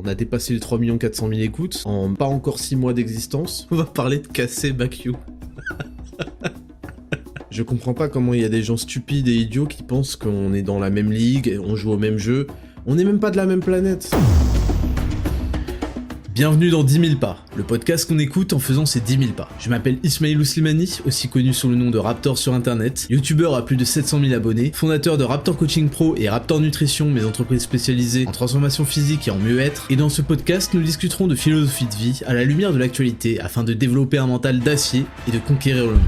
On a dépassé les 3 400 000 écoutes en pas encore 6 mois d'existence. On va parler de casser Back You. Je comprends pas comment il y a des gens stupides et idiots qui pensent qu'on est dans la même ligue, on joue au même jeu. On n'est même pas de la même planète. Bienvenue dans 10 000 pas, le podcast qu'on écoute en faisant ces 10 000 pas. Je m'appelle Ismail Slimani, aussi connu sous le nom de Raptor sur internet, youtubeur à plus de 700 000 abonnés, fondateur de Raptor Coaching Pro et Raptor Nutrition, mes entreprises spécialisées en transformation physique et en mieux-être. Et dans ce podcast, nous discuterons de philosophie de vie à la lumière de l'actualité afin de développer un mental d'acier et de conquérir le monde.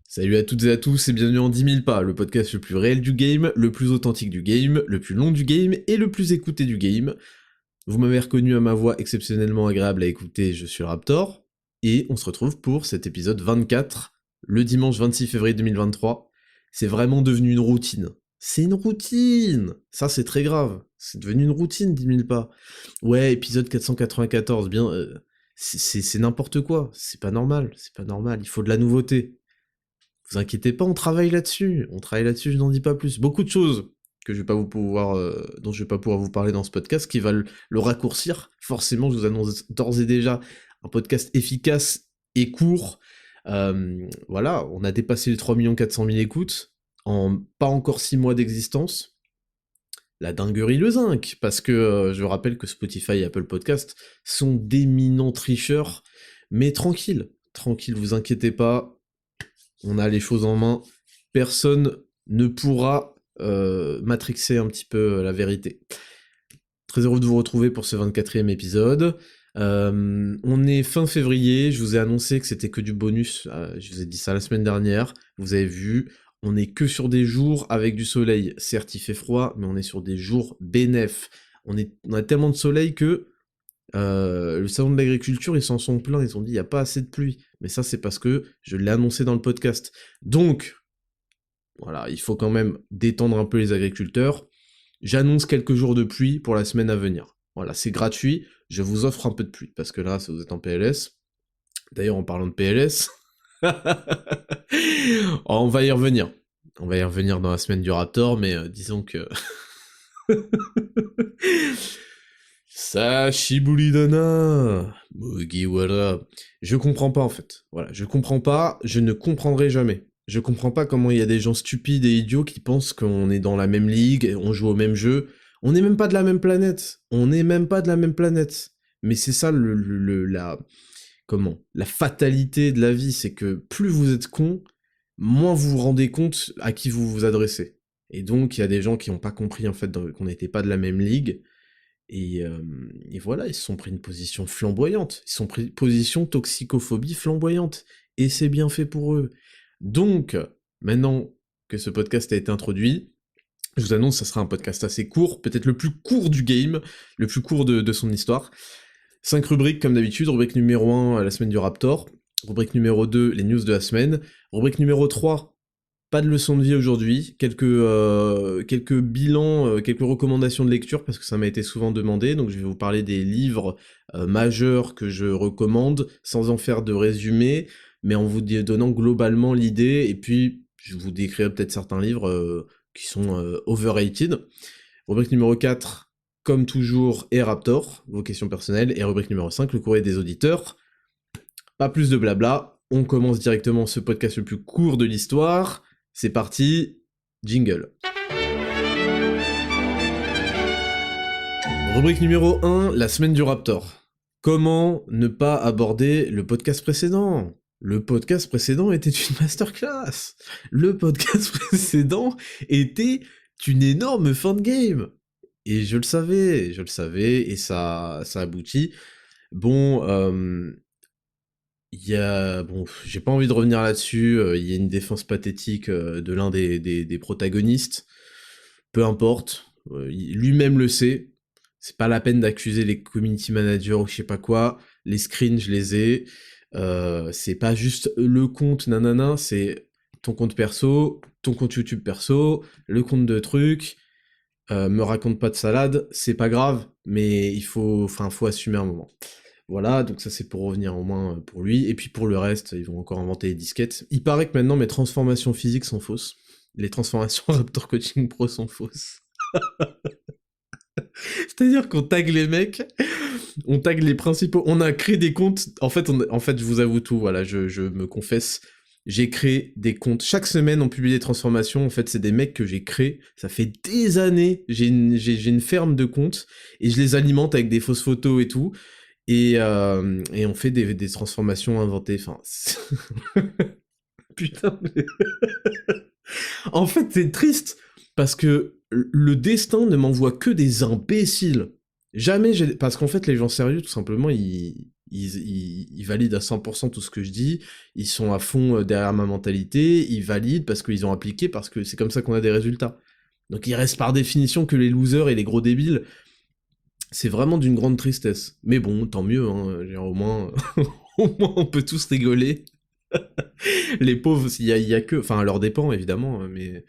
Salut à toutes et à tous et bienvenue en 10 000 pas, le podcast le plus réel du game, le plus authentique du game, le plus long du game et le plus écouté du game. Vous m'avez reconnu à ma voix exceptionnellement agréable à écouter, je suis Raptor, et on se retrouve pour cet épisode 24, le dimanche 26 février 2023. C'est vraiment devenu une routine. C'est une routine. Ça c'est très grave, c'est devenu une routine 10 000 pas. Ouais, épisode 494, bien... c'est n'importe quoi, c'est pas normal, il faut de la nouveauté. Vous inquiétez pas, on travaille là-dessus, je n'en dis pas plus. Beaucoup de choses que je vais pas vous pouvoir, dont je vais pas pouvoir vous parler dans ce podcast, qui va le raccourcir. Forcément, je vous annonce d'ores et déjà un podcast efficace et court. Voilà, on a dépassé les 3 400 000 écoutes en pas encore 6 mois d'existence. La dinguerie le zinc, parce que je rappelle que Spotify et Apple Podcast sont d'éminents tricheurs, mais tranquille, vous inquiétez pas. On a les choses en main, personne ne pourra matrixer un petit peu la vérité. Très heureux de vous retrouver pour ce 24e épisode. On est fin février, je vous ai annoncé que c'était que du bonus, je vous ai dit ça la semaine dernière, vous avez vu, on est que sur des jours avec du soleil. Certes il fait froid, mais on est sur des jours bénefs. On a tellement de soleil que le salon de l'agriculture, ils s'en sont plaints, ils ont dit il n'y a pas assez de pluie. Mais ça c'est parce que je l'ai annoncé dans le podcast. Donc, voilà, il faut quand même détendre un peu les agriculteurs. J'annonce quelques jours de pluie pour la semaine à venir. Voilà, c'est gratuit, je vous offre un peu de pluie, parce que là, ça vous êtes en PLS. D'ailleurs, en parlant de PLS, on va y revenir. On va y revenir dans la semaine du Raptor, mais disons que... Sashibulidana Mugiwara. Je comprends pas en fait. Voilà, je comprends pas, je ne comprendrai jamais. Je comprends pas comment il y a des gens stupides et idiots qui pensent qu'on est dans la même ligue, on joue au même jeu. On n'est même pas de la même planète. Mais c'est ça la fatalité de la vie, c'est que plus vous êtes con, moins vous vous rendez compte à qui vous vous adressez. Et donc il y a des gens qui n'ont pas compris en fait qu'on n'était pas de la même ligue. Et voilà, ils se sont pris une position flamboyante, ils se sont pris une position toxicophobie flamboyante, et c'est bien fait pour eux. Donc, maintenant que ce podcast a été introduit, je vous annonce, ça sera un podcast assez court, peut-être le plus court du game, le plus court de son histoire. 5 rubriques comme d'habitude, rubrique numéro 1, la semaine du Raptor, rubrique numéro 2, les news de la semaine, rubrique numéro 3, pas de leçon de vie aujourd'hui, quelques bilans, quelques recommandations de lecture, parce que ça m'a été souvent demandé, donc je vais vous parler des livres majeurs que je recommande, sans en faire de résumé, mais en vous donnant globalement l'idée, et puis je vous décrirai peut-être certains livres qui sont overrated. Rubrique numéro 4, comme toujours, et Raptor, vos questions personnelles, et rubrique numéro 5, le courrier des auditeurs. Pas plus de blabla, on commence directement ce podcast le plus court de l'histoire. C'est parti, jingle. Rubrique numéro 1, la semaine du Raptor. Comment ne pas aborder le podcast précédent ? Le podcast précédent était une masterclass. Le podcast précédent était une énorme fin de game. Et je le savais, et ça aboutit. Bon, j'ai pas envie de revenir là-dessus, il y a une défense pathétique de l'un des protagonistes, peu importe, lui-même le sait, c'est pas la peine d'accuser les community managers ou je sais pas quoi, les screens je les ai, c'est pas juste le compte nanana, c'est ton compte perso, ton compte YouTube perso, le compte de trucs, me raconte pas de salade, c'est pas grave, mais il faut assumer un moment. Voilà, donc ça c'est pour revenir au moins pour lui, et puis pour le reste, ils vont encore inventer les disquettes. Il paraît que maintenant mes transformations physiques sont fausses. Les transformations Raptor Coaching Pro sont fausses. C'est-à-dire qu'on tag les mecs, on tag les principaux, on a créé des comptes, en fait, je vous avoue tout, voilà, je me confesse, j'ai créé des comptes, chaque semaine on publie des transformations, en fait c'est des mecs que j'ai créés, ça fait des années, j'ai une ferme de comptes, et je les alimente avec des fausses photos et tout, et on fait des transformations inventées, enfin... Putain, mais... En fait, c'est triste, parce que le destin ne m'envoie que des imbéciles. Jamais j'ai... Parce qu'en fait, les gens sérieux, tout simplement, ils valident à 100% tout ce que je dis, ils sont à fond derrière ma mentalité, ils valident parce qu'ils ont appliqué, parce que c'est comme ça qu'on a des résultats. Donc il reste par définition que les losers et les gros débiles. C'est vraiment d'une grande tristesse. Mais bon, tant mieux, hein, au moins... au moins on peut tous rigoler. Les pauvres, il y a que... Enfin, à leur dépend, évidemment, mais...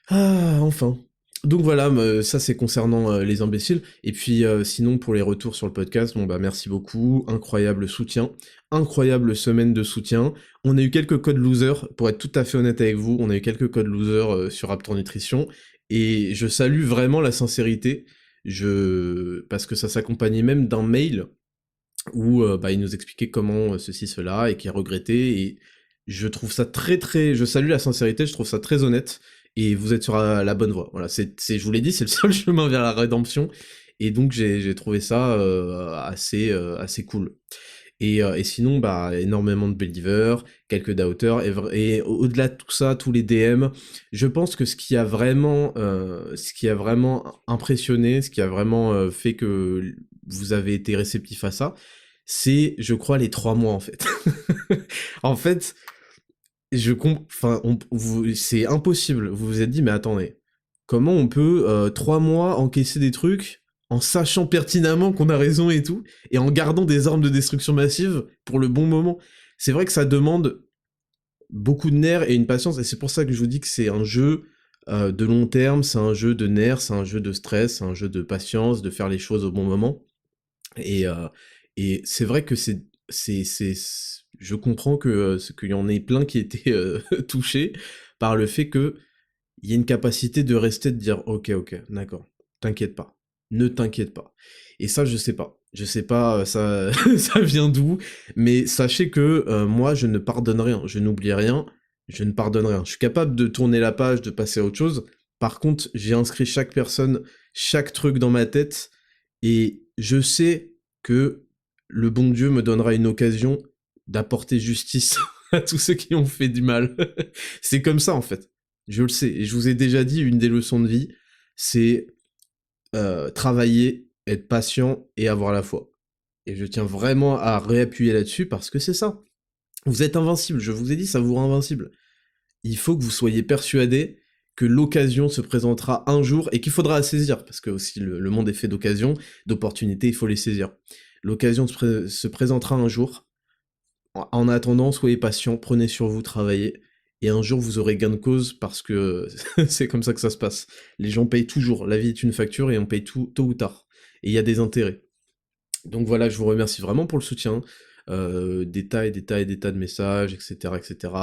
Ah, enfin. Donc voilà, ça c'est concernant les imbéciles. Et puis sinon, pour les retours sur le podcast, bon bah merci beaucoup, incroyable soutien, incroyable semaine de soutien. On a eu quelques codes losers, pour être tout à fait honnête avec vous, on a eu quelques codes losers sur Raptor Nutrition, et je salue vraiment la sincérité, parce que ça s'accompagnait même d'un mail où bah, il nous expliquait comment ceci, cela, et qu'il regrettait, et je trouve ça je salue la sincérité, je trouve ça très honnête, et vous êtes sur la bonne voie. Voilà, je vous l'ai dit, c'est le seul chemin vers la rédemption, et donc j'ai trouvé ça assez cool. Et sinon, bah, énormément de believers, quelques doubters, et au-delà de tout ça, tous les DM, je pense que ce qui a vraiment impressionné, ce qui a vraiment fait que vous avez été réceptif à ça, c'est, je crois, les 3 mois, en fait. En fait, c'est impossible. Vous vous êtes dit, mais attendez, comment on peut 3 mois encaisser des trucs en sachant pertinemment qu'on a raison et tout, et en gardant des armes de destruction massive pour le bon moment? C'est vrai que ça demande beaucoup de nerfs et une patience, et c'est pour ça que je vous dis que c'est un jeu de long terme, c'est un jeu de nerfs, c'est un jeu de stress, c'est un jeu de patience, de faire les choses au bon moment. Et c'est vrai que je comprends qu'il y en ait plein qui étaient touchés par le fait que il y a une capacité de rester, de dire ok, d'accord, t'inquiète pas, ne t'inquiète pas. Et ça, je sais pas, ça, ça vient d'où, mais sachez que moi, je ne pardonne rien, je n'oublie rien, je ne pardonne rien. Je suis capable de tourner la page, de passer à autre chose. Par contre, j'ai inscrit chaque personne, chaque truc dans ma tête, et je sais que le bon Dieu me donnera une occasion d'apporter justice à tous ceux qui ont fait du mal. C'est comme ça, en fait. Je le sais, et je vous ai déjà dit, une des leçons de vie, c'est travailler, être patient et avoir la foi. Et je tiens vraiment à réappuyer là-dessus parce que c'est ça. Vous êtes invincible, je vous ai dit, ça vous rend invincible. Il faut que vous soyez persuadé que l'occasion se présentera un jour et qu'il faudra la saisir, parce que aussi le monde est fait d'occasions, d'opportunités, il faut les saisir. L'occasion se présentera un jour. En attendant, soyez patient, prenez sur vous, travaillez, et un jour vous aurez gain de cause parce que c'est comme ça que ça se passe. Les gens payent toujours, la vie est une facture et on paye tout tôt ou tard. Et il y a des intérêts. Donc voilà, je vous remercie vraiment pour le soutien, des tas de messages, etc., etc.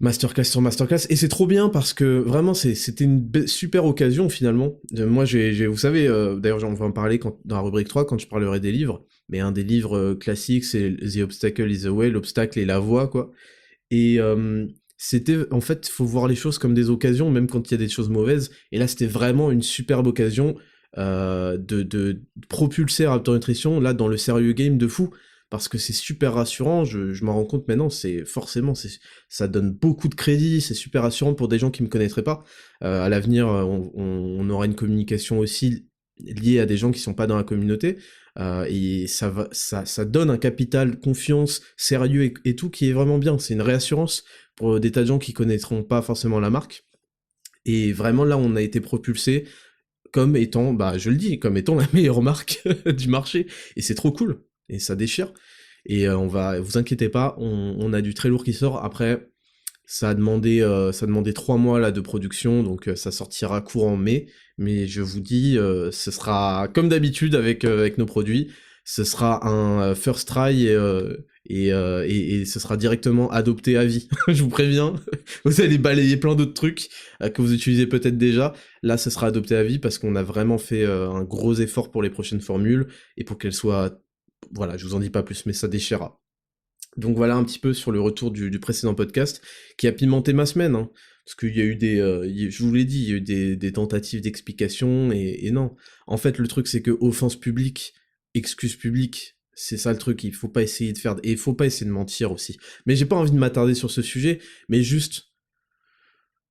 Masterclass sur masterclass, et c'est trop bien parce que vraiment c'était une super occasion finalement. Moi vous savez, d'ailleurs on va en parler dans la rubrique 3 quand je parlerai des livres, mais un des livres classiques c'est The Obstacle is the Way, l'obstacle est la voie, quoi. Et c'était, en fait, faut voir les choses comme des occasions, même quand il y a des choses mauvaises, et là c'était vraiment une superbe occasion de propulser Raptor Nutrition là dans le sérieux game de fou. Parce que c'est super rassurant, je m'en rends compte maintenant, ça donne beaucoup de crédit, c'est super rassurant pour des gens qui me connaîtraient pas. À l'avenir, on aura une communication aussi liée à des gens qui sont pas dans la communauté, et ça donne un capital confiance, sérieux et tout qui est vraiment bien. C'est une réassurance pour des tas de gens qui connaîtront pas forcément la marque. Et vraiment là, on a été propulsé comme étant, bah je le dis, comme étant la meilleure marque du marché. Et c'est trop cool. Et ça déchire. Et vous inquiétez pas, on a du très lourd qui sort. Après, ça a demandé 3 mois là de production, donc ça sortira courant mai. Mais je vous dis, ce sera comme d'habitude avec nos produits. ce sera un first try et ce sera directement adopté à vie. Je vous préviens, vous allez balayer plein d'autres trucs que vous utilisez peut-être déjà. Là, ce sera adopté à vie parce qu'on a vraiment fait un gros effort pour les prochaines formules et pour qu'elles soient... Voilà, je vous en dis pas plus, mais ça déchirera. Donc voilà un petit peu sur le retour du précédent podcast qui a pimenté ma semaine, hein, parce qu'il y a eu je vous l'ai dit, il y a eu des tentatives d'explication et non. En fait, le truc c'est que offense publique, excuse publique, c'est ça le truc, il faut pas essayer de faire, et il faut pas essayer de mentir aussi. Mais j'ai pas envie de m'attarder sur ce sujet, mais juste,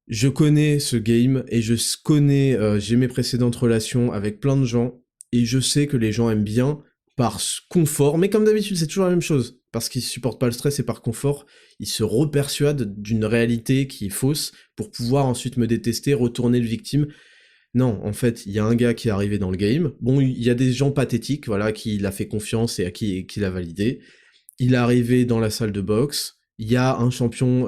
je connais ce game et j'ai mes précédentes relations avec plein de gens et je sais que les gens aiment bien par confort, mais comme d'habitude c'est toujours la même chose, parce qu'ils supportent pas le stress et par confort, ils se repersuadent d'une réalité qui est fausse pour pouvoir ensuite me détester, retourner le victime. Non, en fait, il y a un gars qui est arrivé dans le game, bon, il y a des gens pathétiques, voilà, qui il a fait confiance et à qui l'a validé, il est arrivé dans la salle de boxe, il y a un champion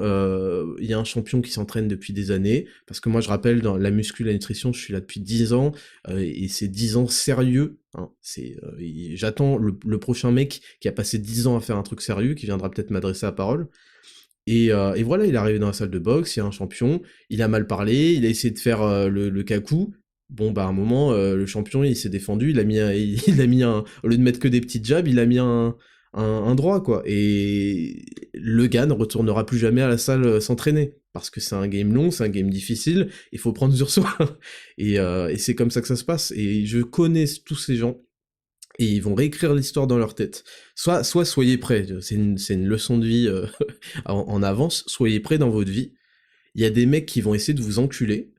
qui s'entraîne depuis des années, parce que moi je rappelle, dans la muscu, la nutrition, je suis là depuis 10 ans, et c'est 10 ans sérieux, hein, j'attends le prochain mec qui a passé 10 ans à faire un truc sérieux, qui viendra peut-être m'adresser la parole, et voilà, il est arrivé dans la salle de boxe, il y a un champion, il a mal parlé, il a essayé de faire le kakou, bon bah à un moment, le champion il s'est défendu, il a mis au lieu de mettre que des petits jabs, il a mis un droit, quoi. Et le gars ne retournera plus jamais à la salle s'entraîner. Parce que c'est un game long, c'est un game difficile, il faut prendre sur soi. Et c'est comme ça que ça se passe. Et je connais tous ces gens, et ils vont réécrire l'histoire dans leur tête. Soit soyez prêts, c'est une leçon de vie en avance, soyez prêts dans votre vie. Il y a des mecs qui vont essayer de vous enculer,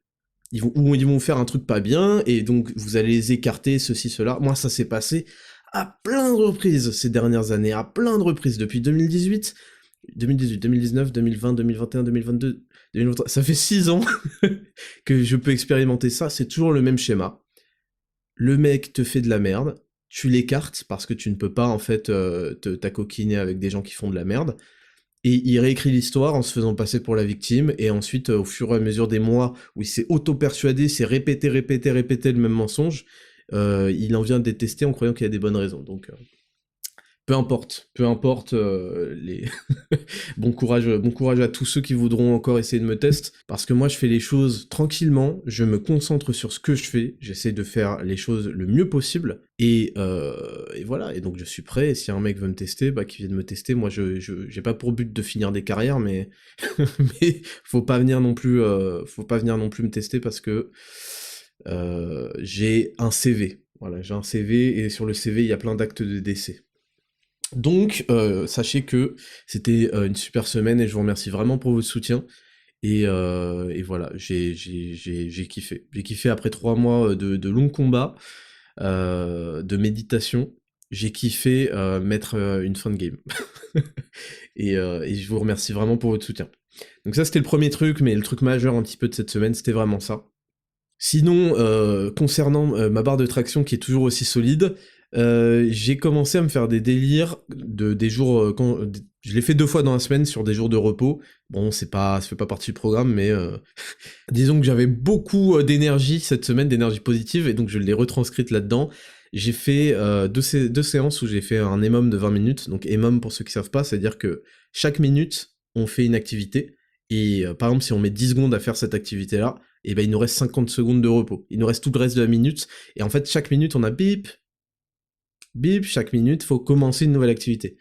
ou ils vont faire un truc pas bien, et donc vous allez les écarter, ceci, cela. Moi, ça s'est passé à plein de reprises ces dernières années, à plein de reprises, depuis 2018, 2019, 2020, 2021, 2022, 2023, ça fait 6 ans que je peux expérimenter ça, c'est toujours le même schéma. Le mec te fait de la merde, tu l'écartes, parce que tu ne peux pas, en fait, t'acoquiner avec des gens qui font de la merde, et il réécrit l'histoire en se faisant passer pour la victime, et ensuite, au fur et à mesure des mois, où il s'est auto-persuadé, s'est répété le même mensonge, il en vient détester en croyant qu'il y a des bonnes raisons. Donc, peu importe, les... bon courage à tous ceux qui voudront encore essayer de me tester, parce que moi je fais les choses tranquillement, je me concentre sur ce que je fais, j'essaie de faire les choses le mieux possible, et voilà, et donc je suis prêt, et si un mec veut me tester, bah qu'il vienne me tester, moi j'ai pas pour but de finir des carrières, mais mais faut pas venir non plus me tester parce que j'ai un CV, voilà, j'ai un CV, et sur le CV il y a plein d'actes de décès. Donc, sachez que c'était une super semaine, et je vous remercie vraiment pour votre soutien, et voilà, j'ai kiffé. J'ai kiffé après 3 mois de longs combats, de méditation, j'ai kiffé mettre une fin de game. Et je vous remercie vraiment pour votre soutien. Donc ça c'était le premier truc, mais le truc majeur un petit peu de cette semaine, c'était vraiment ça. Sinon, concernant ma barre de traction qui est toujours aussi solide, j'ai commencé à me faire des délires des jours je l'ai fait 2 fois dans la semaine sur des jours de repos. Bon, ça fait pas partie du programme, mais disons que j'avais beaucoup d'énergie cette semaine, d'énergie positive, et donc je l'ai retranscrite là-dedans. J'ai fait deux séances où j'ai fait un EMOM de 20 minutes. Donc EMOM, pour ceux qui savent pas, c'est-à-dire que chaque minute, on fait une activité, et par exemple, si on met 10 secondes à faire cette activité-là, et ben il nous reste 50 secondes de repos. Il nous reste tout le reste de la minute, et en fait, chaque minute, on a bip, bip, chaque minute, faut commencer une nouvelle activité.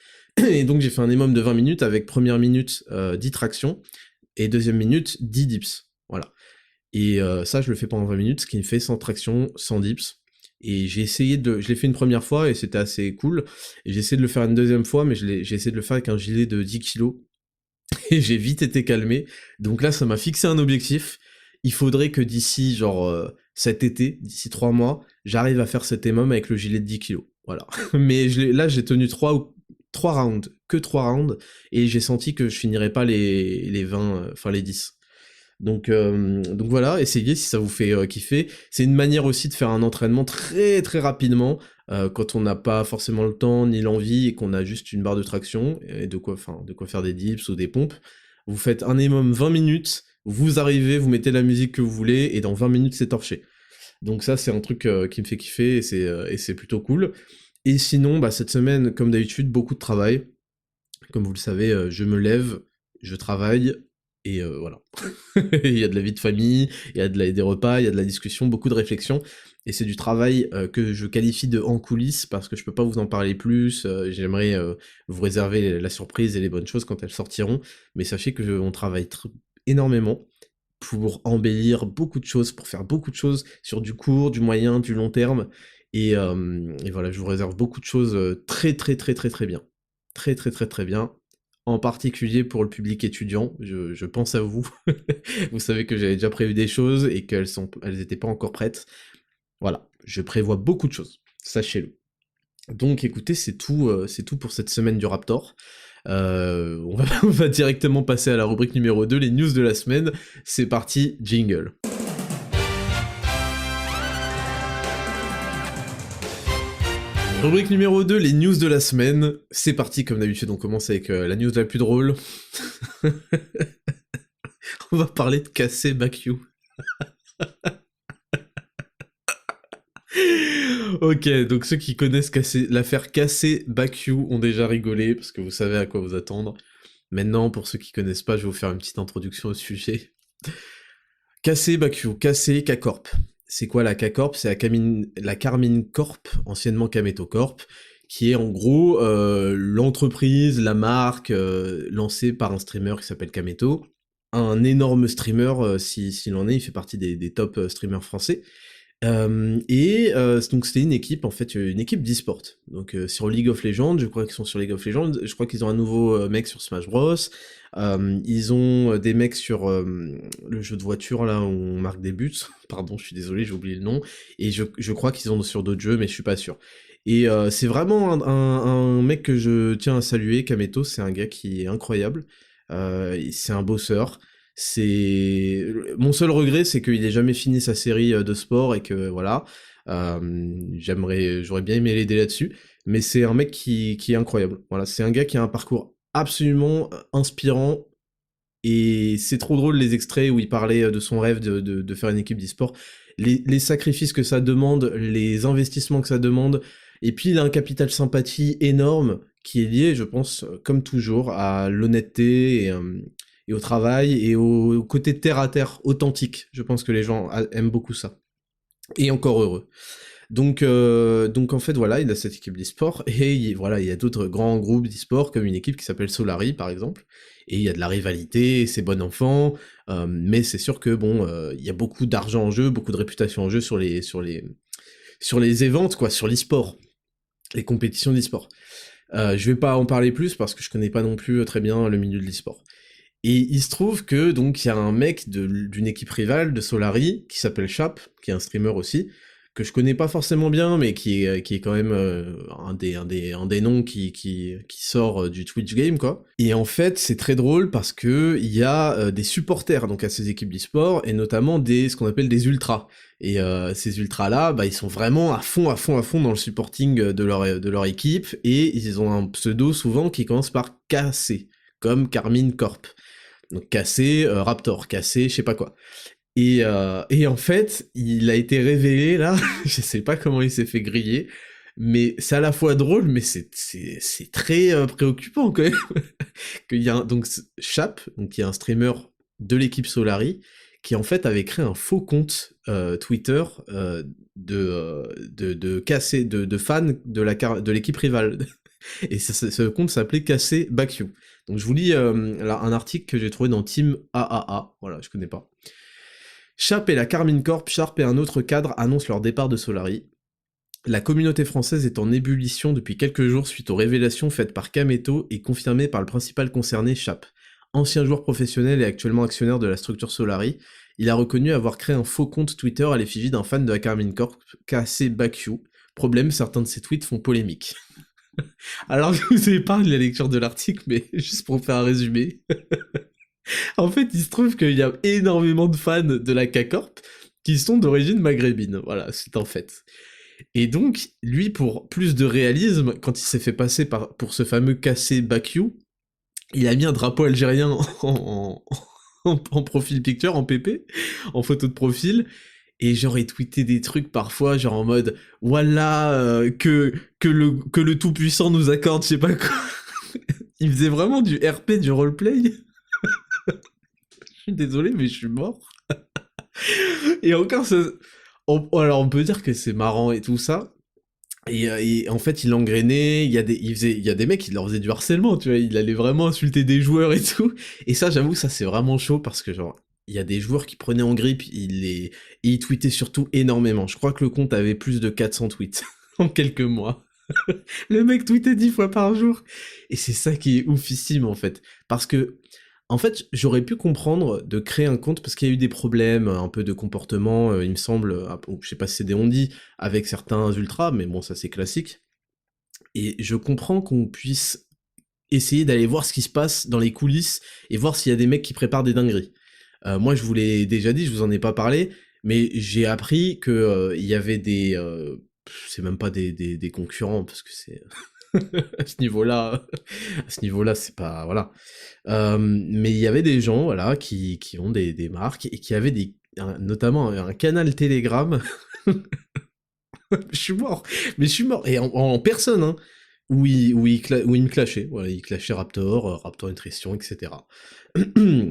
Et donc j'ai fait un EMOM de 20 minutes avec première minute 10 tractions, et deuxième minute 10 dips. Voilà. Et ça, je le fais pendant 20 minutes, ce qui me fait 100 tractions, 100 dips. Et je l'ai fait une première fois, et c'était assez cool. Et j'ai essayé de le faire une deuxième fois, mais j'ai essayé de le faire avec un gilet de 10 kilos. Et j'ai vite été calmé. Donc là, ça m'a fixé un objectif. Il faudrait que d'ici, genre, cet été, d'ici 3 mois, j'arrive à faire cet EMOM avec le gilet de 10 kilos. Voilà. Mais là, j'ai tenu 3 rounds, que 3 rounds, et j'ai senti que je finirais pas les 20, enfin les 10. Donc voilà, essayez si ça vous fait kiffer. C'est une manière aussi de faire un entraînement très très rapidement, quand on n'a pas forcément le temps ni l'envie, et qu'on a juste une barre de traction, et de quoi faire des dips ou des pompes. Vous faites un minimum 20 minutes, vous arrivez, vous mettez la musique que vous voulez, et dans 20 minutes c'est torché. Donc ça, c'est un truc qui me fait kiffer, et c'est plutôt cool. Et sinon, bah, cette semaine, comme d'habitude, beaucoup de travail. Comme vous le savez, je me lève, je travaille, et voilà. Il y a de la vie de famille, il y a des repas, il y a de la discussion, beaucoup de réflexion, et c'est du travail que je qualifie de en coulisses, parce que je peux pas vous en parler plus, j'aimerais vous réserver la surprise et les bonnes choses quand elles sortiront, mais sachez que on travaille énormément pour embellir beaucoup de choses, pour faire beaucoup de choses sur du court, du moyen, du long terme, et voilà, je vous réserve beaucoup de choses très très très très très bien. Très très très très bien. En particulier pour le public étudiant, je pense à vous. Vous savez que j'avais déjà prévu des choses et elles étaient pas encore prêtes. Voilà, je prévois beaucoup de choses, sachez-le. Donc écoutez, c'est tout pour cette semaine du Raptor. On va directement passer à la rubrique numéro 2, les news de la semaine. C'est parti, jingle. Rubrique numéro 2, les news de la semaine. C'est parti, comme d'habitude, on commence avec la news la plus drôle. On va parler de Casey Bakiu. Ok, donc ceux qui connaissent l'affaire Casey Bakiu ont déjà rigolé, parce que vous savez à quoi vous attendre. Maintenant, pour ceux qui connaissent pas, je vais vous faire une petite introduction au sujet. Casey Bakiu, Casey K-Corp. C'est quoi la K-Corp? C'est la Carmine Corp, anciennement Kameto Corp, qui est en gros l'entreprise, la marque lancée par un streamer qui s'appelle Kameto. Un énorme streamer, s'il en est, il fait partie des top streamers français. Donc c'était une équipe, en fait, une équipe d'e-sport. Donc sur League of Legends, je crois qu'ils sont sur League of Legends, je crois qu'ils ont un nouveau mec sur Smash Bros. Ils ont des mecs sur le jeu de voiture, là, où on marque des buts. Pardon, je suis désolé, j'ai oublié le nom. Et je crois qu'ils en ont sur d'autres jeux, mais je suis pas sûr. Et c'est vraiment un mec que je tiens à saluer, Kameto, c'est un gars qui est incroyable. C'est un bosseur. Mon seul regret, c'est qu'il ait jamais fini sa série de sport et que voilà, j'aurais bien aimé l'aider là-dessus, mais c'est un mec qui est incroyable. Voilà, c'est un gars qui a un parcours absolument inspirant, et c'est trop drôle les extraits où il parlait de son rêve de faire une équipe d'e-sport, les sacrifices que ça demande, les investissements que ça demande, et puis il a un capital sympathie énorme qui est lié, je pense, comme toujours, à l'honnêteté et au travail, et au côté terre-à-terre, authentique. Je pense que les gens aiment beaucoup ça. Et encore heureux. Donc en fait, voilà, il a cette équipe d'e-sport, et voilà, il y a d'autres grands groupes d'e-sport, comme une équipe qui s'appelle Solari, par exemple, et il y a de la rivalité, c'est bon enfant, mais c'est sûr que, bon, il y a beaucoup d'argent en jeu, beaucoup de réputation en jeu sur les events, quoi, sur l'e-sport, les compétitions d'e-sport. Je vais pas en parler plus, parce que je connais pas non plus très bien le milieu de l'e-sport. Et il se trouve que, donc, il y a un mec d'une équipe rivale de Solari, qui s'appelle Chap, qui est un streamer aussi, que je connais pas forcément bien, mais qui est quand même un des noms qui sort du Twitch game, quoi. Et en fait, c'est très drôle parce que il y a des supporters, donc, à ces équipes d'e-sport, et notamment ce qu'on appelle des ultras. Et ces ultras-là, bah, ils sont vraiment à fond dans le supporting de leur équipe, et ils ont un pseudo souvent qui commence par KC, comme Carmine Corp. Donc KC, Raptor, KC, je sais pas quoi. Et en fait, il a été révélé, là, je sais pas comment il s'est fait griller, mais c'est à la fois drôle, mais c'est très préoccupant, quand même. Qu'il y a donc Chap, donc qui est un streamer de l'équipe Solari, qui en fait avait créé un faux compte Twitter de KC, de fans de l'équipe rivale. Et ce compte s'appelait Casey Bakiu. Donc je vous lis un article que j'ai trouvé dans Team AAA, voilà, je connais pas. Sharp et la Carmine Corp, Sharp et un autre cadre annoncent leur départ de Solari. La communauté française est en ébullition depuis quelques jours suite aux révélations faites par Kameto et confirmées par le principal concerné, Sharp. Ancien joueur professionnel et actuellement actionnaire de la structure Solari, il a reconnu avoir créé un faux compte Twitter à l'effigie d'un fan de la Carmine Corp, Casey Bakiu. Problème, certains de ses tweets font polémique. Alors je vous épargne la lecture de l'article, mais juste pour faire un résumé. En fait, il se trouve qu'il y a énormément de fans de la K-Corp qui sont d'origine maghrébine, voilà, c'est en fait. Et donc, lui, pour plus de réalisme, quand il s'est fait passer pour ce fameux Casey Bakiu, il a mis un drapeau algérien en profil picture, en PP, en photo de profil, et genre il tweetait des trucs parfois genre en mode voilà que le tout puissant nous accorde je sais pas quoi. Il faisait vraiment du RP, du roleplay. Je suis désolé mais je suis mort. Et encore ça, alors on peut dire que c'est marrant et tout ça. Et en fait, il engrainait, il y a des mecs qui leur faisaient du harcèlement, tu vois, il allait vraiment insulter des joueurs et tout. Et ça, j'avoue, ça c'est vraiment chaud parce que genre, il y a des joueurs qui prenaient en grippe, et il tweetait surtout énormément. Je crois que le compte avait plus de 400 tweets en quelques mois. Le mec tweetait 10 fois par jour. Et c'est ça qui est oufissime en fait. Parce que en fait, j'aurais pu comprendre de créer un compte parce qu'il y a eu des problèmes, un peu de comportement, il me semble, je sais pas si c'est des on-dit, avec certains ultras, mais bon, ça c'est classique. Et je comprends qu'on puisse essayer d'aller voir ce qui se passe dans les coulisses et voir s'il y a des mecs qui préparent des dingueries. Moi, je vous l'ai déjà dit, je vous en ai pas parlé, mais j'ai appris que il y avait c'est même pas des concurrents parce que c'est à ce niveau-là, c'est pas voilà. Mais il y avait des gens, voilà, qui ont des marques et qui avaient notamment un canal Telegram. Je suis mort, mais je suis mort et en personne, hein, où il me clashait. Voilà, il clashait Raptor, Raptor Nutrition, etc.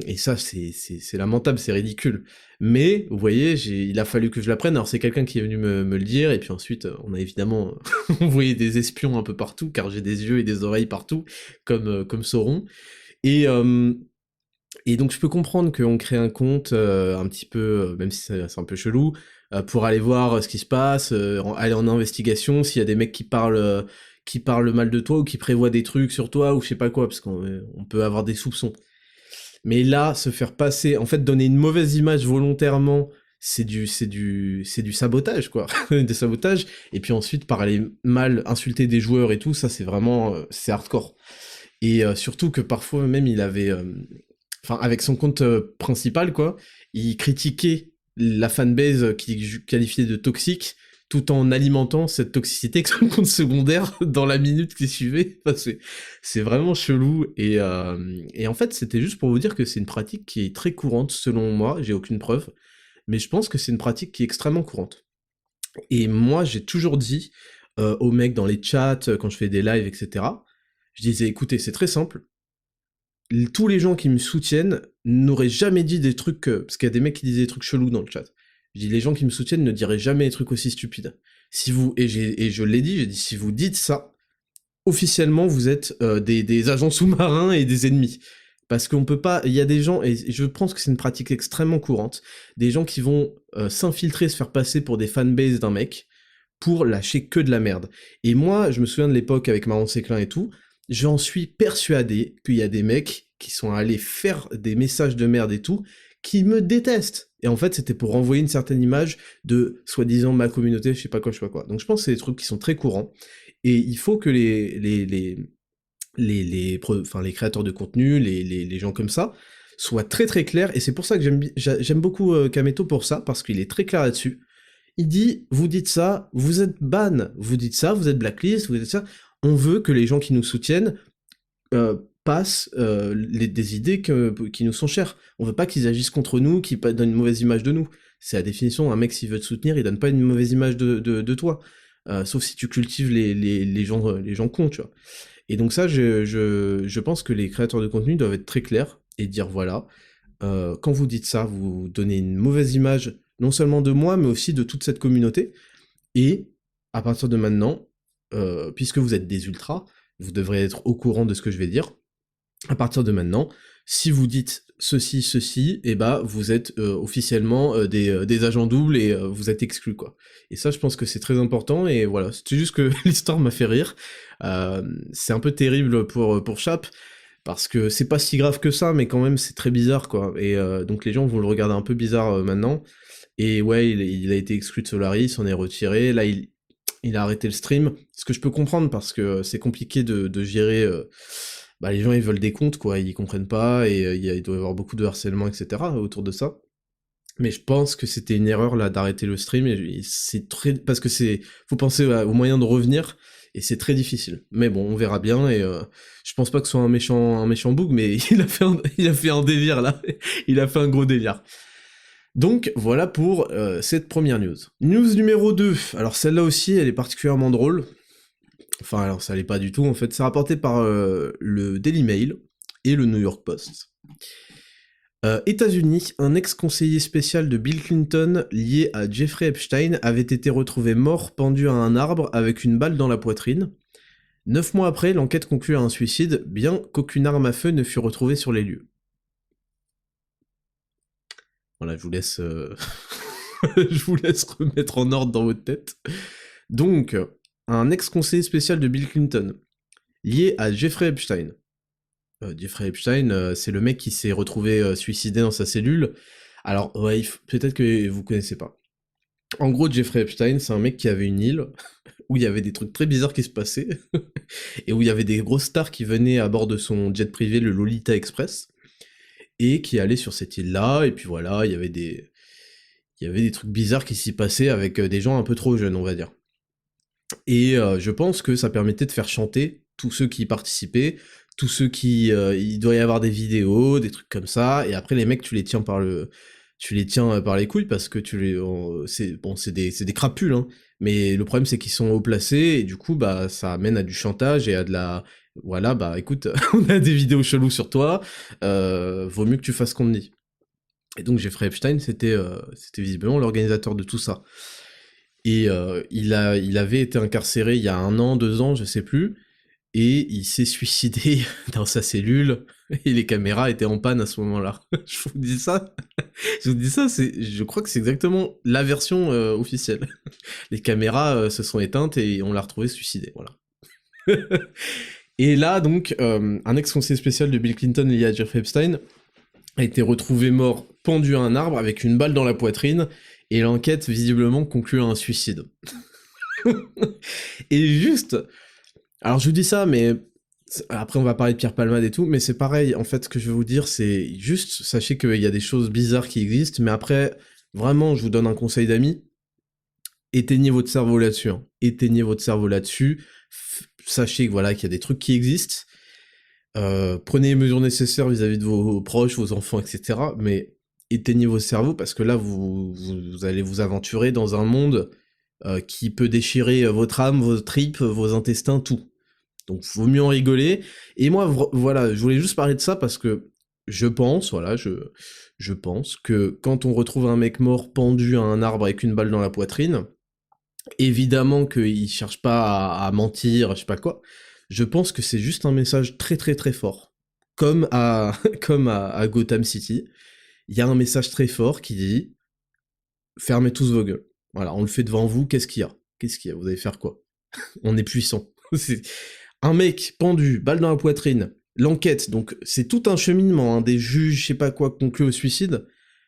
Et ça, c'est lamentable, c'est ridicule. Mais, vous voyez, il a fallu que je l'apprenne. Alors, c'est quelqu'un qui est venu me le dire, et puis ensuite, on a évidemment envoyé des espions un peu partout, car j'ai des yeux et des oreilles partout, comme Sauron. Et, euh, et donc, je peux comprendre qu'on crée un compte un petit peu, même si c'est un peu chelou, pour aller voir ce qui se passe, aller en investigation, s'il y a des mecs qui parlent mal de toi, ou qui prévoient des trucs sur toi, ou je sais pas quoi, parce qu'on peut avoir des soupçons. Mais là, se faire passer, en fait, donner une mauvaise image volontairement, c'est du sabotage, quoi. Des sabotages. Et puis ensuite, parler mal, insulter des joueurs et tout, ça, c'est vraiment, c'est hardcore. Et surtout que parfois, même, il avait, enfin, avec son compte principal, quoi, il critiquait la fanbase qu'il qualifiait de toxique, tout en alimentant cette toxicité avec son compte secondaire dans la minute qui suivait. Enfin, c'est vraiment chelou. Et en fait, c'était juste pour vous dire que c'est une pratique qui est très courante, selon moi, j'ai aucune preuve, mais je pense que c'est une pratique qui est extrêmement courante. Et moi, j'ai toujours dit aux mecs dans les chats, quand je fais des lives, etc., je disais, écoutez, c'est très simple, tous les gens qui me soutiennent n'auraient jamais dit des trucs parce qu'il y a des mecs qui disaient des trucs chelous dans le chat. Je dis les gens qui me soutiennent ne diraient jamais des trucs aussi stupides. Si vous et je l'ai dit, j'ai dit si vous dites ça, officiellement vous êtes des agents sous-marins et des ennemis. Parce qu'on peut pas, il y a des gens, et je pense que c'est une pratique extrêmement courante, des gens qui vont s'infiltrer, se faire passer pour des fanbases d'un mec, pour lâcher que de la merde. Et moi, je me souviens de l'époque avec Marron Séclin et tout, j'en suis persuadé qu'il y a des mecs qui sont allés faire des messages de merde et tout, qui me détestent. Et en fait, c'était pour renvoyer une certaine image de, soi-disant, ma communauté, je sais pas quoi. Donc je pense que c'est des trucs qui sont très courants, et il faut que les créateurs de contenu, les gens comme ça, soient très très clairs, et c'est pour ça que j'aime beaucoup Kameto pour ça, parce qu'il est très clair là-dessus. Il dit, vous dites ça, vous êtes ban, vous dites ça, vous êtes blacklist, vous dites ça, on veut que les gens qui nous soutiennent passent des idées qui nous sont chères. On veut pas qu'ils agissent contre nous, qu'ils donnent une mauvaise image de nous. C'est la définition, un mec s'il veut te soutenir, il donne pas une mauvaise image de toi. Sauf si tu cultives les gens cons, tu vois. Et donc ça, je pense que les créateurs de contenu doivent être très clairs et dire voilà, quand vous dites ça, vous donnez une mauvaise image, non seulement de moi, mais aussi de toute cette communauté, et à partir de maintenant, puisque vous êtes des ultras, vous devrez être au courant de ce que je vais dire, à partir de maintenant, si vous dites ceci, et bah vous êtes officiellement des agents doubles et vous êtes exclus, quoi. Et ça, je pense que c'est très important, et voilà, c'est juste que l'histoire m'a fait rire. C'est un peu terrible pour Chap, parce que c'est pas si grave que ça, mais quand même c'est très bizarre, quoi. Et donc les gens vont le regarder un peu bizarre maintenant. Et ouais, il a été exclu de Solaris, il s'en est retiré, là il a arrêté le stream, ce que je peux comprendre, parce que c'est compliqué de gérer... bah les gens ils veulent des comptes, quoi, ils comprennent pas, et il doit y avoir beaucoup de harcèlement, etc. autour de ça. Mais je pense que c'était une erreur là d'arrêter le stream, et c'est très... parce que faut penser aux moyens de revenir, et c'est très difficile. Mais bon, on verra bien, et je pense pas que ce soit un méchant bug, mais il a fait un délire là, il a fait un gros délire. Donc voilà pour cette première news. News numéro 2, alors celle-là aussi elle est particulièrement drôle. Enfin alors ça l'est pas du tout en fait, c'est rapporté par le Daily Mail et le New York Post. États-Unis, un ex-conseiller spécial de Bill Clinton lié à Jeffrey Epstein avait été retrouvé mort pendu à un arbre avec une balle dans la poitrine. 9 mois après, l'enquête conclut à un suicide, bien qu'aucune arme à feu ne fût retrouvée sur les lieux. Voilà, je vous laisse, je vous laisse remettre en ordre dans votre tête. Donc, un ex-conseiller spécial de Bill Clinton, lié à Jeffrey Epstein. Jeffrey Epstein, c'est le mec qui s'est retrouvé suicidé dans sa cellule. Alors, ouais, peut-être que vous connaissez pas. En gros, Jeffrey Epstein, c'est un mec qui avait une île où il y avait des trucs très bizarres qui se passaient, et où il y avait des grosses stars qui venaient à bord de son jet privé, le Lolita Express, et qui allaient sur cette île-là, et puis voilà, il y avait des trucs bizarres qui s'y passaient avec des gens un peu trop jeunes, on va dire. Et je pense que ça permettait de faire chanter tous ceux qui y participaient, tous ceux qui... il doit y avoir des vidéos, des trucs comme ça, et après les mecs, tu les tiens par les couilles, parce que c'est des crapules, hein. Mais le problème, c'est qu'ils sont haut placés, et du coup, bah, ça amène à du chantage et à de la... Voilà, bah, écoute, on a des vidéos cheloues sur toi, vaut mieux que tu fasses ce qu'on te dit. Et donc, Jeffrey Epstein, c'était visiblement l'organisateur de tout ça. Et il avait été incarcéré il y a 1 an, 2 ans, je sais plus, et il s'est suicidé dans sa cellule, et les caméras étaient en panne à ce moment-là. Je vous dis ça, je crois que c'est exactement la version officielle. Les caméras se sont éteintes et on l'a retrouvé suicidé, voilà. Et là, donc, un ex-conseiller spécial de Bill Clinton lié à Jeffrey Epstein a été retrouvé mort pendu à un arbre avec une balle dans la poitrine, et l'enquête visiblement conclut à un suicide. Et juste... Alors je vous dis ça, mais... Après on va parler de Pierre Palmade et tout, mais c'est pareil, en fait, ce que je vais vous dire, c'est juste, sachez qu'il y a des choses bizarres qui existent, mais après, vraiment, je vous donne un conseil d'ami, éteignez votre cerveau là-dessus, hein. Éteignez votre cerveau là-dessus, sachez que voilà, qu'il y a des trucs qui existent, prenez les mesures nécessaires vis-à-vis de vos proches, vos enfants, etc., mais éteignez vos cerveaux, parce que là, vous allez vous aventurer dans un monde qui peut déchirer votre âme, vos tripes, vos intestins, tout. Donc, vaut mieux en rigoler. Et moi, voilà, je voulais juste parler de ça parce que je pense, voilà, je pense que quand on retrouve un mec mort pendu à un arbre avec une balle dans la poitrine, évidemment qu'il cherche pas à mentir, je sais pas quoi, je pense que c'est juste un message très très très fort. Comme à Gotham City, il y a un message très fort qui dit « Fermez tous vos gueules ». Voilà, on le fait devant vous, qu'est-ce qu'il y a ? Qu'est-ce qu'il y a ? Vous allez faire quoi ? On est puissant. C'est un mec pendu, balle dans la poitrine, l'enquête, donc c'est tout un cheminement, hein, des juges, je sais pas quoi, conclu au suicide,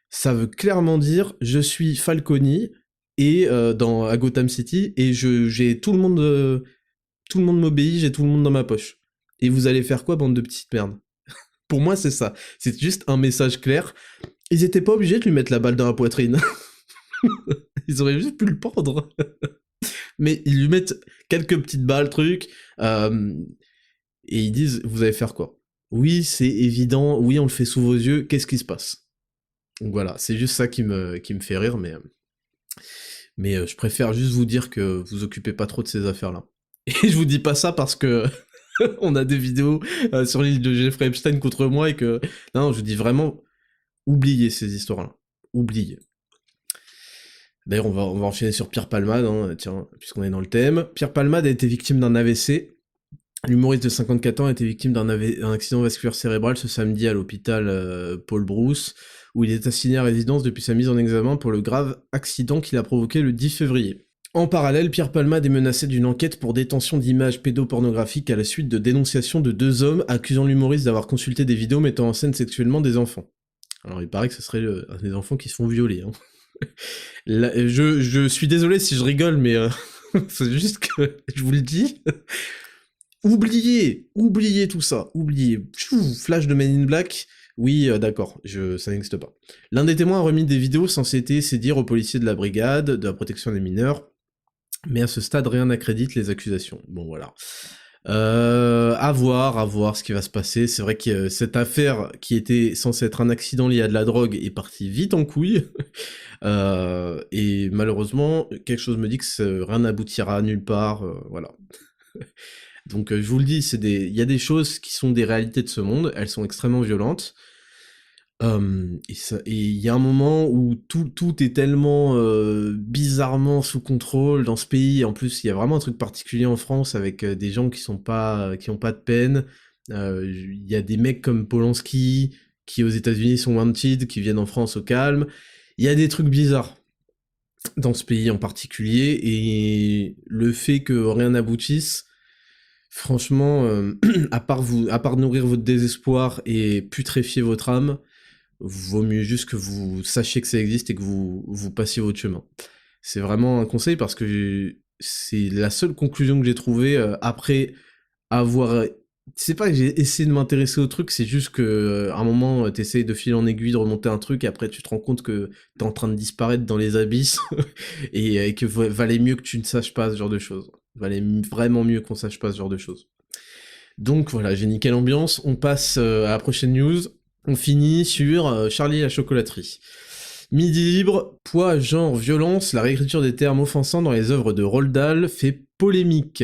ça veut clairement dire « Je suis Falconi » et à Gotham City, et j'ai tout le monde m'obéit, j'ai tout le monde dans ma poche. Et vous allez faire quoi, bande de petites merdes ? Pour moi, c'est ça. C'est juste un message clair. Ils étaient pas obligés de lui mettre la balle dans la poitrine. Ils auraient juste pu le pendre. Mais ils lui mettent quelques petites balles, trucs, et ils disent, vous allez faire quoi ? Oui, c'est évident, oui, on le fait sous vos yeux, qu'est-ce qui se passe ? Donc voilà, c'est juste ça qui me fait rire, mais je préfère juste vous dire que vous occupez pas trop de ces affaires-là. Et je vous dis pas ça parce que on a des vidéos sur l'île de Jeffrey Epstein contre moi, et que... Non, je vous dis vraiment, oubliez ces histoires-là. Oubliez. D'ailleurs, on va enchaîner sur Pierre Palmade, hein, tiens, puisqu'on est dans le thème. Pierre Palmade a été victime d'un AVC. L'humoriste de 54 ans a été victime d'un accident vasculaire cérébral ce samedi à l'hôpital Paul Brousse, où il est assigné à résidence depuis sa mise en examen pour le grave accident qu'il a provoqué le 10 février. En parallèle, Pierre Palmade est menacé d'une enquête pour détention d'images pédopornographiques à la suite de dénonciations de 2 hommes accusant l'humoriste d'avoir consulté des vidéos mettant en scène sexuellement des enfants. Alors il paraît que ce serait des enfants qui se font violer, hein. Là, je suis désolé si je rigole, mais c'est juste que je vous le dis. Oubliez tout ça, oubliez. Flash de Men in Black, oui, d'accord, ça n'existe pas. L'un des témoins a remis des vidéos censées dire aux policiers de la brigade de la protection des mineurs, mais à ce stade, rien n'accrédite les accusations. Bon, voilà. À voir ce qui va se passer. C'est vrai que cette affaire qui était censée être un accident lié à de la drogue est partie vite en couille. Et malheureusement, quelque chose me dit que rien n'aboutira nulle part. Voilà. Donc je vous le dis, il y a des choses qui sont des réalités de ce monde. Elles sont extrêmement violentes. Et il y a un moment où tout est tellement bizarrement sous contrôle dans ce pays. En plus, il y a vraiment un truc particulier en France avec des gens qui ont pas de peine. Il y a des mecs comme Polanski qui aux États-Unis sont wanted, qui viennent en France au calme. Il y a des trucs bizarres dans ce pays en particulier, et le fait que rien n'aboutisse, franchement, à part nourrir votre désespoir et putréfier votre âme, vaut mieux juste que vous sachiez que ça existe et que vous passiez votre chemin. C'est vraiment un conseil parce que c'est la seule conclusion que j'ai trouvée après avoir... C'est pas que j'ai essayé de m'intéresser au truc, c'est juste que à un moment t'essayes de fil en aiguille de remonter un truc et après tu te rends compte que t'es en train de disparaître dans les abysses et que valait mieux que tu ne saches pas ce genre de choses. Valait vraiment mieux qu'on sache pas ce genre de choses. Donc voilà, j'ai niqué l'ambiance, on passe à la prochaine news. On finit sur Charlie et la chocolaterie. Midi libre, poids, genre, violence, la réécriture des termes offensants dans les œuvres de Roald Dahl fait polémique.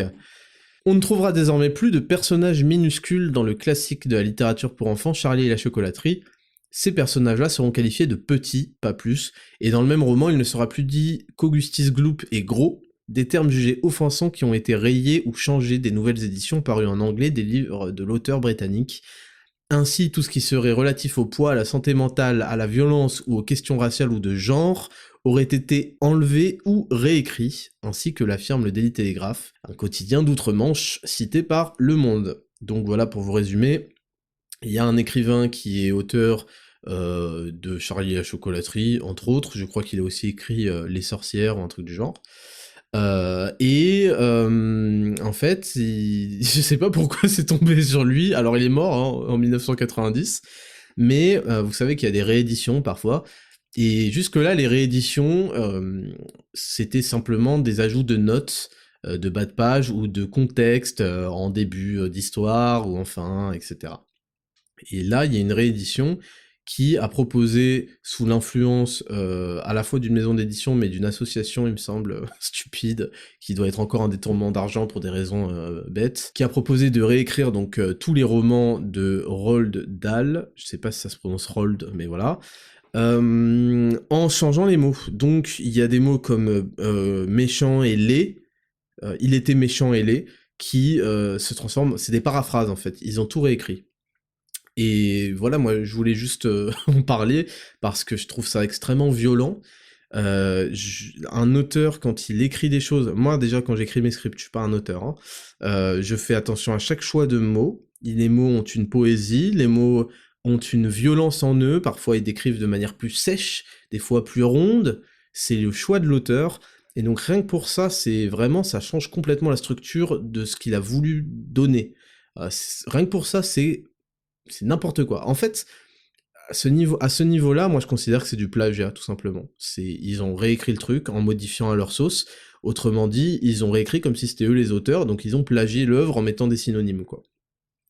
On ne trouvera désormais plus de personnages minuscules dans le classique de la littérature pour enfants Charlie et la chocolaterie. Ces personnages-là seront qualifiés de petits, pas plus, et dans le même roman, il ne sera plus dit qu'Augustus Gloop est gros, des termes jugés offensants qui ont été rayés ou changés des nouvelles éditions parues en anglais des livres de l'auteur britannique. Ainsi, tout ce qui serait relatif au poids, à la santé mentale, à la violence ou aux questions raciales ou de genre aurait été enlevé ou réécrit, ainsi que l'affirme le Daily Telegraph, un quotidien d'outre-Manche cité par Le Monde. Donc voilà, pour vous résumer, il y a un écrivain qui est auteur de Charlie et la chocolaterie, entre autres, je crois qu'il a aussi écrit Les sorcières ou un truc du genre. En fait, je sais pas pourquoi c'est tombé sur lui, alors il est mort hein, en 1990, mais vous savez qu'il y a des rééditions parfois, et jusque-là, les rééditions, c'était simplement des ajouts de notes, de bas de page, ou de contexte en début d'histoire, ou en fin, etc. Et là, il y a une réédition qui a proposé, sous l'influence à la fois d'une maison d'édition, mais d'une association, il me semble, stupide, qui doit être encore un détournement d'argent pour des raisons bêtes, qui a proposé de réécrire donc tous les romans de Roald Dahl, je sais pas si ça se prononce Roald, mais voilà, en changeant les mots. Donc, il y a des mots comme méchant et laid, il était méchant et laid, qui se transforment, c'est des paraphrases en fait, ils ont tout réécrit. Et voilà, moi je voulais juste en parler parce que je trouve ça extrêmement violent. Un auteur, quand il écrit des choses, moi déjà quand j'écris mes scripts, je suis pas un auteur, hein, je fais attention à chaque choix de mots. Les mots ont une poésie, les mots ont une violence en eux, parfois ils décrivent de manière plus sèche, des fois plus ronde, c'est le choix de l'auteur. Et donc rien que pour ça, c'est vraiment, ça change complètement la structure de ce qu'il a voulu donner. Rien que pour ça, c'est n'importe quoi. En fait, à ce niveau-là, moi je considère que c'est du plagiat, tout simplement. Ils ont réécrit le truc en modifiant à leur sauce. Autrement dit, ils ont réécrit comme si c'était eux les auteurs, donc ils ont plagié l'œuvre en mettant des synonymes, quoi.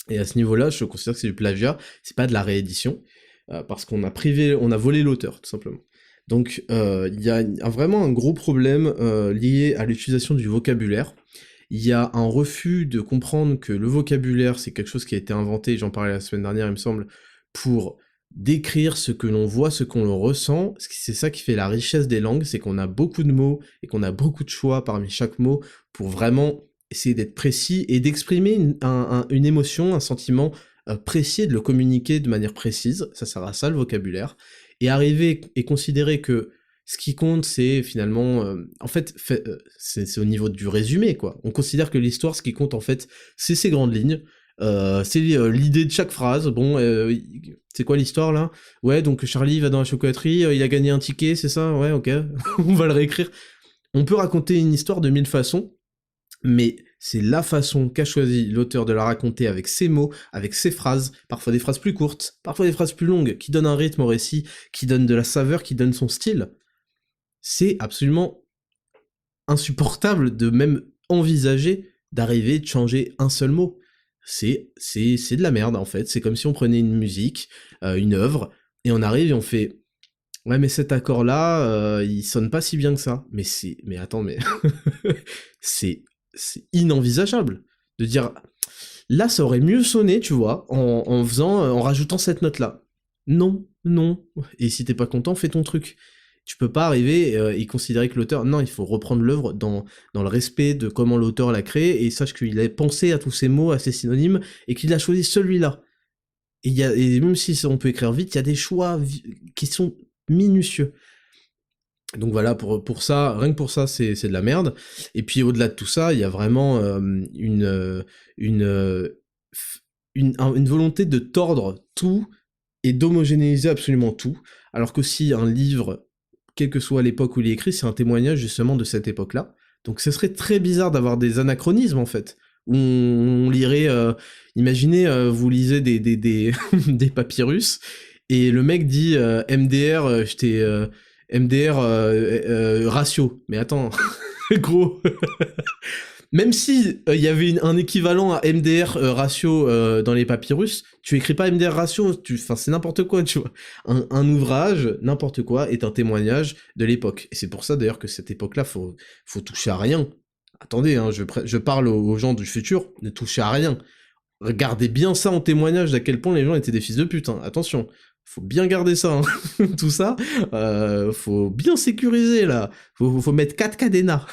Et à ce niveau-là, je considère que c'est du plagiat, c'est pas de la réédition, parce qu'on a volé l'auteur, tout simplement. Donc, il y a vraiment un gros problème lié à l'utilisation du vocabulaire. Il y a un refus de comprendre que le vocabulaire, c'est quelque chose qui a été inventé, j'en parlais la semaine dernière, il me semble, pour décrire ce que l'on voit, ce qu'on ressent. C'est ça qui fait la richesse des langues, c'est qu'on a beaucoup de mots et qu'on a beaucoup de choix parmi chaque mot pour vraiment essayer d'être précis et d'exprimer une émotion, un sentiment précis et de le communiquer de manière précise. Ça sert à ça le vocabulaire. Et arriver et considérer que ce qui compte, c'est finalement... en fait, c'est au niveau du résumé, quoi. On considère que l'histoire, ce qui compte, en fait, c'est ses grandes lignes, c'est l'idée de chaque phrase. Bon, c'est quoi l'histoire, là? Ouais, donc Charlie va dans la chocolaterie, il a gagné un ticket, c'est ça? Ouais, ok, on va le réécrire. On peut raconter une histoire de 1000 façons, mais c'est la façon qu'a choisi l'auteur de la raconter avec ses mots, avec ses phrases, parfois des phrases plus courtes, parfois des phrases plus longues, qui donnent un rythme au récit, qui donnent de la saveur, qui donnent son style. C'est absolument insupportable de même envisager d'arriver, de changer un seul mot. C'est de la merde, en fait. C'est comme si on prenait une musique, une œuvre, et on arrive et on fait... Ouais, mais cet accord-là, il sonne pas si bien que ça. Mais attends, mais... c'est inenvisageable de dire... Là, ça aurait mieux sonné, tu vois, en rajoutant cette note-là. Non, non. Et si t'es pas content, fais ton truc. Tu peux pas arriver et considérer que l'auteur... Non, il faut reprendre l'œuvre dans le respect de comment l'auteur l'a créé, et sache qu'il a pensé à tous ces mots, à ces synonymes, et qu'il a choisi celui-là. Et même si on peut écrire vite, il y a des choix qui sont minutieux. Donc voilà, pour ça, rien que pour ça, c'est de la merde. Et puis au-delà de tout ça, il y a vraiment une volonté de tordre tout et d'homogénéiser absolument tout. Alors qu'aussi un livre, quelle que soit l'époque où il est écrit, c'est un témoignage justement de cette époque-là. Donc ce serait très bizarre d'avoir des anachronismes en fait. Où on lirait, imaginez, vous lisez des des papyrus, et le mec dit MDR, MDR ratio. Mais attends, gros. Même si il y avait un équivalent à MDR ratio dans les papyrus, tu écris pas MDR ratio, enfin c'est n'importe quoi, tu vois. Un ouvrage, n'importe quoi, est un témoignage de l'époque. Et c'est pour ça d'ailleurs que cette époque-là, faut toucher à rien. Attendez, hein, je parle aux gens du futur, ne touchez à rien. Regardez bien ça en témoignage d'à quel point les gens étaient des fils de pute, hein. Attention, faut bien garder ça, hein. Tout ça, faut bien sécuriser, là. Faut mettre 4 cadenas.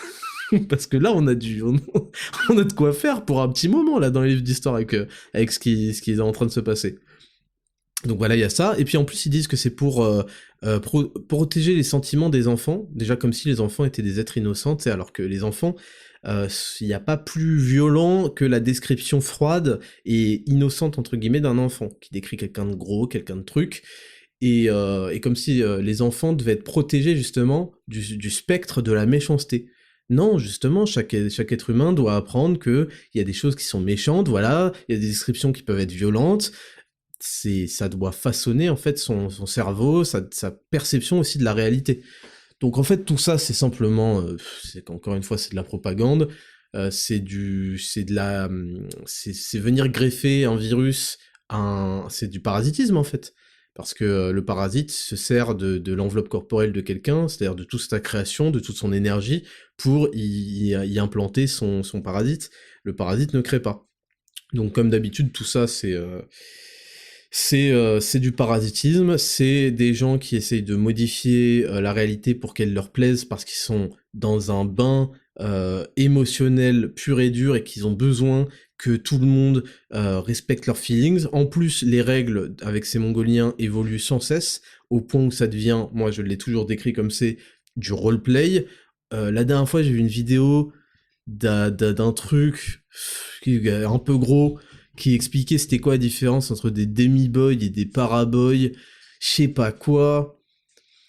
Parce que là, on a de quoi faire pour un petit moment, là, dans les livres d'histoire, avec ce qui est en train de se passer. Donc voilà, il y a ça, et puis en plus ils disent que c'est pour protéger les sentiments des enfants, déjà comme si les enfants étaient des êtres innocents, alors que les enfants, il n'y a pas plus violent que la description froide et innocente entre guillemets d'un enfant, qui décrit quelqu'un de gros, quelqu'un de truc, et comme si les enfants devaient être protégés justement du spectre de la méchanceté. Non, justement, chaque être humain doit apprendre qu'il y a des choses qui sont méchantes, voilà, il y a des descriptions qui peuvent être violentes, ça doit façonner en fait son cerveau, sa perception aussi de la réalité. Donc en fait tout ça c'est simplement, encore une fois c'est de la propagande, c'est venir greffer un virus, c'est du parasitisme en fait. Parce que le parasite se sert de l'enveloppe corporelle de quelqu'un, c'est-à-dire de toute sa création, de toute son énergie, pour y implanter son parasite. Le parasite ne crée pas. Donc comme d'habitude tout ça c'est du parasitisme, c'est des gens qui essayent de modifier la réalité pour qu'elle leur plaise parce qu'ils sont dans un bain émotionnel pur et dur et qu'ils ont besoin que tout le monde respecte leurs feelings. En plus, les règles avec ces Mongoliens évoluent sans cesse, au point où ça devient, moi je l'ai toujours décrit comme c'est, du roleplay. La dernière fois, j'ai vu une vidéo d'un truc qui est un peu gros, qui expliquait c'était quoi la différence entre des demi-boys et des paraboys, je sais pas quoi.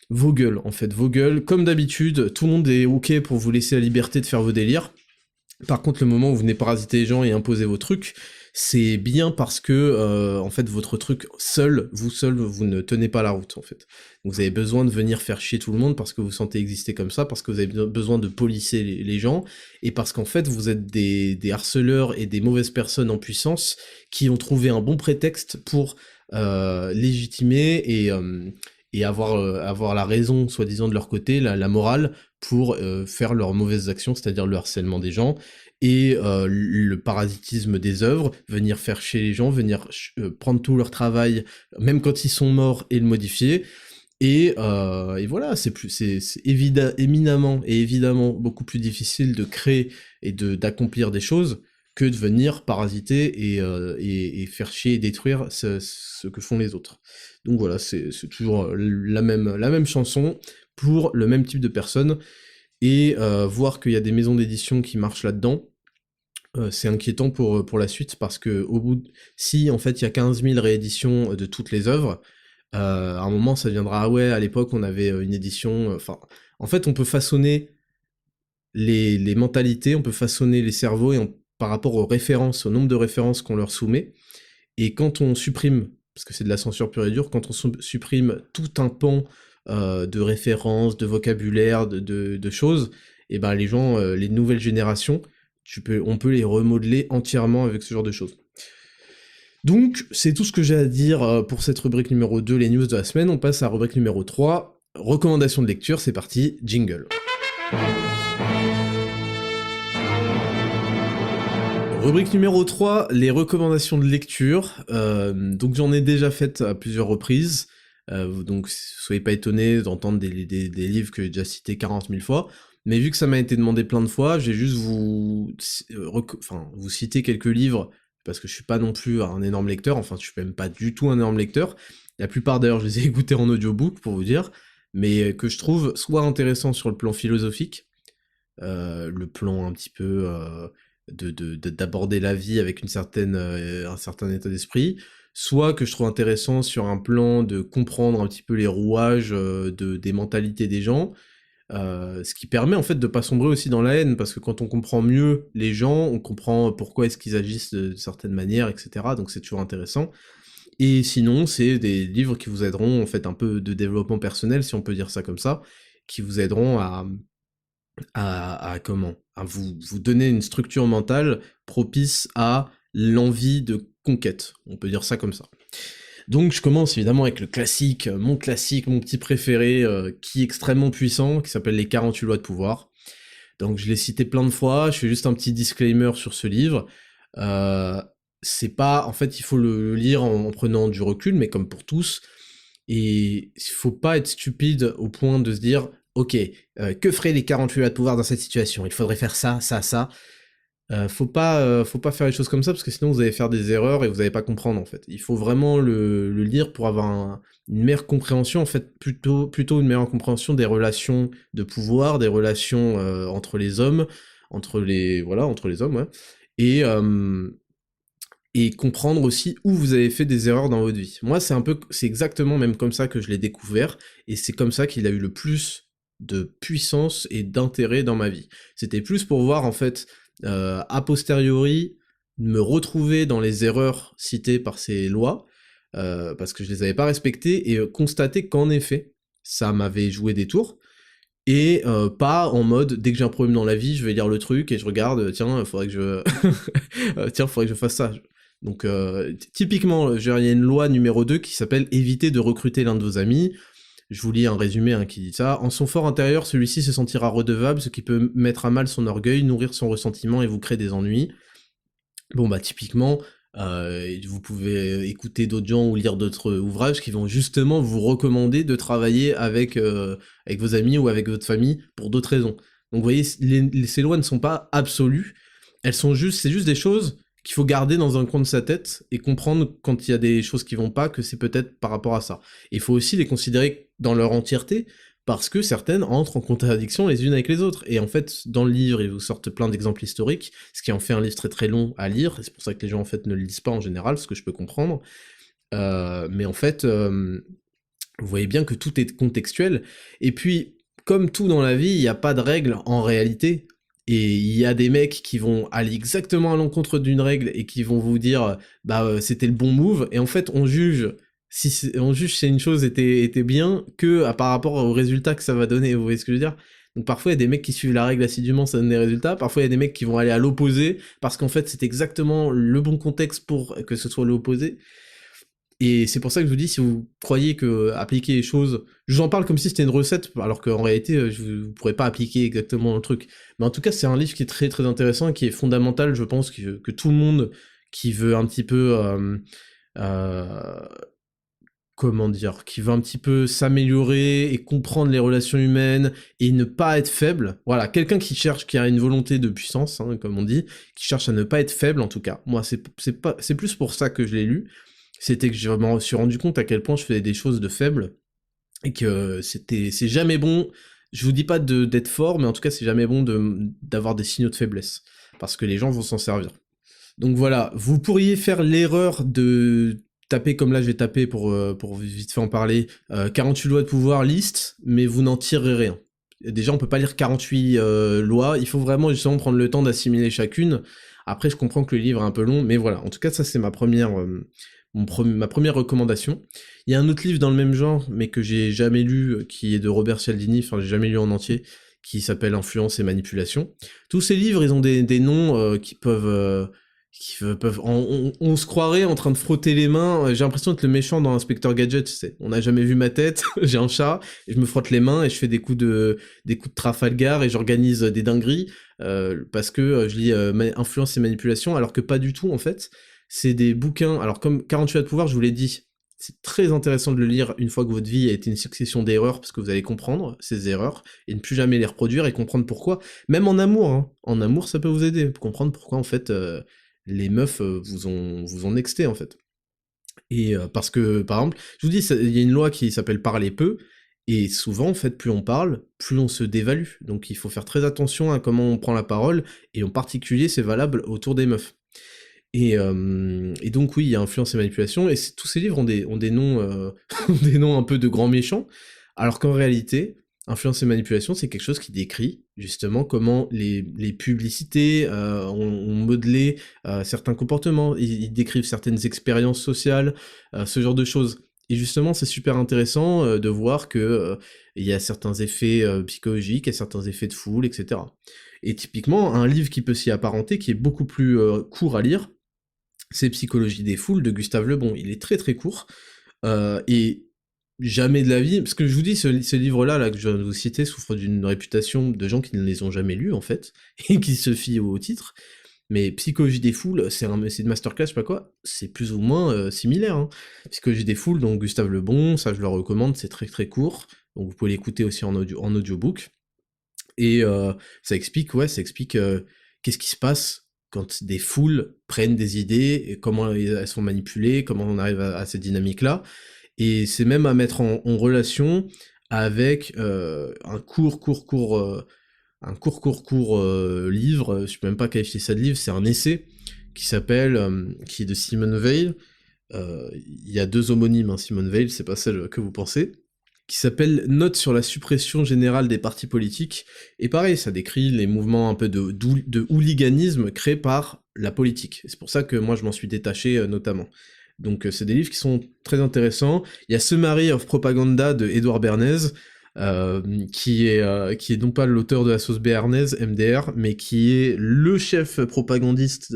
Vos gueules, en fait, vos gueules. Comme d'habitude, tout le monde est ok pour vous laisser la liberté de faire vos délires. Par contre, le moment où vous venez parasiter les gens et imposer vos trucs, c'est bien parce que, en fait, votre truc seul, vous ne tenez pas la route, en fait. Donc vous avez besoin de venir faire chier tout le monde parce que vous sentez exister comme ça, parce que vous avez besoin de polisser les gens, et parce qu'en fait, vous êtes des harceleurs et des mauvaises personnes en puissance qui ont trouvé un bon prétexte pour légitimer et avoir la raison, soi-disant, de leur côté, la morale, pour faire leurs mauvaises actions, c'est-à-dire le harcèlement des gens, et le parasitisme des œuvres, venir faire chier les gens, venir prendre tout leur travail, même quand ils sont morts, et le modifier. Et voilà, c'est évidemment beaucoup plus difficile de créer et d'accomplir des choses que de venir parasiter et faire chier et détruire ce que font les autres. Donc voilà, c'est toujours la même chanson pour le même type de personnes, et voir qu'il y a des maisons d'édition qui marchent là-dedans, c'est inquiétant pour la suite, parce que si en fait il y a 15 000 rééditions de toutes les œuvres, à un moment ça deviendra, ah ouais, à l'époque on avait une édition, enfin, en fait on peut façonner les mentalités, on peut façonner les cerveaux, par rapport aux références, au nombre de références qu'on leur soumet, et quand on supprime, parce que c'est de la censure pure et dure, quand on supprime tout un pan de références, de vocabulaire, de choses, et ben les gens, les nouvelles générations on peut les remodeler entièrement avec ce genre de choses. Donc, c'est tout ce que j'ai à dire pour cette rubrique numéro 2, les news de la semaine. On passe à la rubrique numéro 3, recommandations de lecture, c'est parti, jingle. Rubrique numéro 3, les recommandations de lecture. Donc j'en ai déjà fait à plusieurs reprises, donc soyez pas étonnés d'entendre des livres que j'ai déjà cités 40 000 fois, mais vu que ça m'a été demandé plein de fois, je vais juste vous citer quelques livres, parce que je suis pas non plus un énorme lecteur, enfin je suis même pas du tout un énorme lecteur, la plupart d'ailleurs je les ai écoutés en audiobook pour vous dire, mais que je trouve soit intéressant sur le plan philosophique, le plan un petit peu d'aborder la vie avec un certain état d'esprit, soit que je trouve intéressant sur un plan de comprendre un petit peu les rouages des mentalités des gens, ce qui permet en fait de pas sombrer aussi dans la haine, parce que quand on comprend mieux les gens, on comprend pourquoi est-ce qu'ils agissent de certaines manières, etc. Donc c'est toujours intéressant. Et sinon, c'est des livres qui vous aideront, en fait, un peu de développement personnel, si on peut dire ça comme ça, qui vous aideront à vous donner une structure mentale propice à l'envie de conquête, on peut dire ça comme ça. Donc je commence évidemment avec le classique, mon petit préféré, qui est extrêmement puissant, qui s'appelle Les 48 lois de pouvoir. Donc je l'ai cité plein de fois, je fais juste un petit disclaimer sur ce livre. C'est pas, en fait, il faut le lire en prenant du recul, mais comme pour tous, et il faut pas être stupide au point de se dire ok, que feraient les 48 lois de pouvoir dans cette situation? Il faudrait faire ça, ça, ça. Faut pas faire les choses comme ça, parce que sinon vous allez faire des erreurs et vous allez pas comprendre, en fait. Il faut vraiment le lire pour avoir une meilleure compréhension, en fait, plutôt une meilleure compréhension des relations de pouvoir, des relations entre les hommes, entre les hommes, ouais. Et comprendre aussi où vous avez fait des erreurs dans votre vie. Moi, c'est exactement même comme ça que je l'ai découvert, et c'est comme ça qu'il a eu le plus de puissance et d'intérêt dans ma vie. C'était plus pour voir, en fait, a posteriori, me retrouver dans les erreurs citées par ces lois, parce que je les avais pas respectées, et constater qu'en effet, ça m'avait joué des tours, et pas en mode, dès que j'ai un problème dans la vie, je vais lire le truc, et je regarde, tiens, faudrait que je fasse ça. Donc typiquement, il y a une loi numéro 2 qui s'appelle « Éviter de recruter l'un de vos amis ». Je vous lis un résumé qui dit ça. « En son fort intérieur, celui-ci se sentira redevable, ce qui peut mettre à mal son orgueil, nourrir son ressentiment et vous créer des ennuis. » Bon bah typiquement, vous pouvez écouter d'autres gens ou lire d'autres ouvrages qui vont justement vous recommander de travailler avec vos amis ou avec votre famille pour d'autres raisons. Donc vous voyez, ces lois ne sont pas absolues, c'est juste des choses qu'il faut garder dans un coin de sa tête et comprendre quand il y a des choses qui vont pas, que c'est peut-être par rapport à ça. Et il faut aussi les considérer dans leur entièreté, parce que certaines entrent en contradiction les unes avec les autres. Et en fait, dans le livre, ils vous sortent plein d'exemples historiques, ce qui en fait un livre très très long à lire, et c'est pour ça que les gens en fait ne le lisent pas en général, ce que je peux comprendre. Mais en fait, vous voyez bien que tout est contextuel, et puis, comme tout dans la vie, il n'y a pas de règle en réalité. Et il y a des mecs qui vont aller exactement à l'encontre d'une règle et qui vont vous dire c'était le bon move, et en fait on juge si une chose était bien que par rapport au résultat que ça va donner, vous voyez ce que je veux dire? Donc parfois il y a des mecs qui suivent la règle assidûment, ça donne des résultats, parfois il y a des mecs qui vont aller à l'opposé parce qu'en fait c'est exactement le bon contexte pour que ce soit l'opposé. Et c'est pour ça que je vous dis, si vous croyez que appliquer les choses... Je vous en parle comme si c'était une recette, alors qu'en réalité, vous ne pourrez pas appliquer exactement le truc. Mais en tout cas, c'est un livre qui est très très intéressant et qui est fondamental, je pense, que tout le monde qui veut un petit peu... qui veut un petit peu s'améliorer et comprendre les relations humaines et ne pas être faible. Voilà, quelqu'un qui a une volonté de puissance, comme on dit, qui cherche à ne pas être faible en tout cas. Moi, c'est plus pour ça que je l'ai lu. C'était que je me suis rendu compte à quel point je faisais des choses de faible, et que c'est jamais bon, je vous dis pas d'être fort, mais en tout cas c'est jamais bon d'avoir des signaux de faiblesse, parce que les gens vont s'en servir. Donc voilà, vous pourriez faire l'erreur de taper comme là je vais taper pour vite fait en parler, 48 lois de pouvoir liste, mais vous n'en tirerez rien. Déjà on peut pas lire 48 lois, il faut vraiment justement prendre le temps d'assimiler chacune. Après je comprends que le livre est un peu long, mais voilà, en tout cas ça c'est ma première recommandation. Il y a un autre livre dans le même genre, mais que j'ai jamais lu, qui est de Robert Cialdini, enfin j'ai jamais lu en entier, qui s'appelle Influence et manipulation. Tous ces livres, ils ont des noms on se croirait en train de frotter les mains. J'ai l'impression d'être le méchant dans Inspecteur Gadget, tu sais. On n'a jamais vu ma tête, j'ai un chat, et je me frotte les mains et je fais des coups de Trafalgar et j'organise des dingueries parce que je lis Influence et manipulation, alors que pas du tout en fait. C'est des bouquins. Alors comme 48 de pouvoir, je vous l'ai dit, c'est très intéressant de le lire une fois que votre vie a été une succession d'erreurs, parce que vous allez comprendre ces erreurs, et ne plus jamais les reproduire, et comprendre pourquoi. Même en amour, hein. En amour, ça peut vous aider, pour comprendre pourquoi, en fait, les meufs vous ont nexté, en fait. Et parce que, par exemple, je vous dis, il y a une loi qui s'appelle « parler peu », et souvent, en fait, plus on parle, plus on se dévalue. Donc il faut faire très attention à comment on prend la parole, et en particulier, c'est valable autour des meufs. Et donc oui, il y a influence et manipulation, et tous ces livres ont des noms, des noms un peu de grands méchants, alors qu'en réalité, influence et manipulation, c'est quelque chose qui décrit justement comment les publicités ont modelé certains comportements, ils décrivent certaines expériences sociales, ce genre de choses. Et justement, c'est super intéressant de voir que il y a certains effets psychologiques, il y a certains effets de foule, etc. Et typiquement, un livre qui peut s'y apparenter, qui est beaucoup plus court à lire, c'est Psychologie des foules de Gustave Le Bon. Il est très très court, et jamais de la vie, parce que je vous dis, ce livre-là là, que je viens de vous citer souffre d'une réputation de gens qui ne les ont jamais lus en fait, et qui se fient au titre, mais Psychologie des foules, c'est une masterclass, je sais pas quoi, c'est plus ou moins similaire, hein. Psychologie des foules, donc Gustave Le Bon, ça je le recommande, c'est très très court, donc vous pouvez l'écouter aussi en audiobook, et ça explique qu'est-ce qui se passe quand des foules prennent des idées, et comment elles sont manipulées, comment on arrive à cette dynamique-là, et c'est même à mettre en relation avec un court livre, je peux même pas qualifier ça de livre, c'est un essai qui est de Simone Weil, il y a 2 homonymes, hein, Simone Weil, c'est pas celle que vous pensez, qui s'appelle Notes sur la suppression générale des partis politiques, et pareil, ça décrit les mouvements un peu de hooliganisme créés par la politique. C'est pour ça que moi je m'en suis détaché notamment. Donc c'est des livres qui sont très intéressants. Il y a Summary of Propaganda de Edouard Bernays, qui est non pas l'auteur de la sauce béarnaise, MDR, mais qui est le chef propagandiste,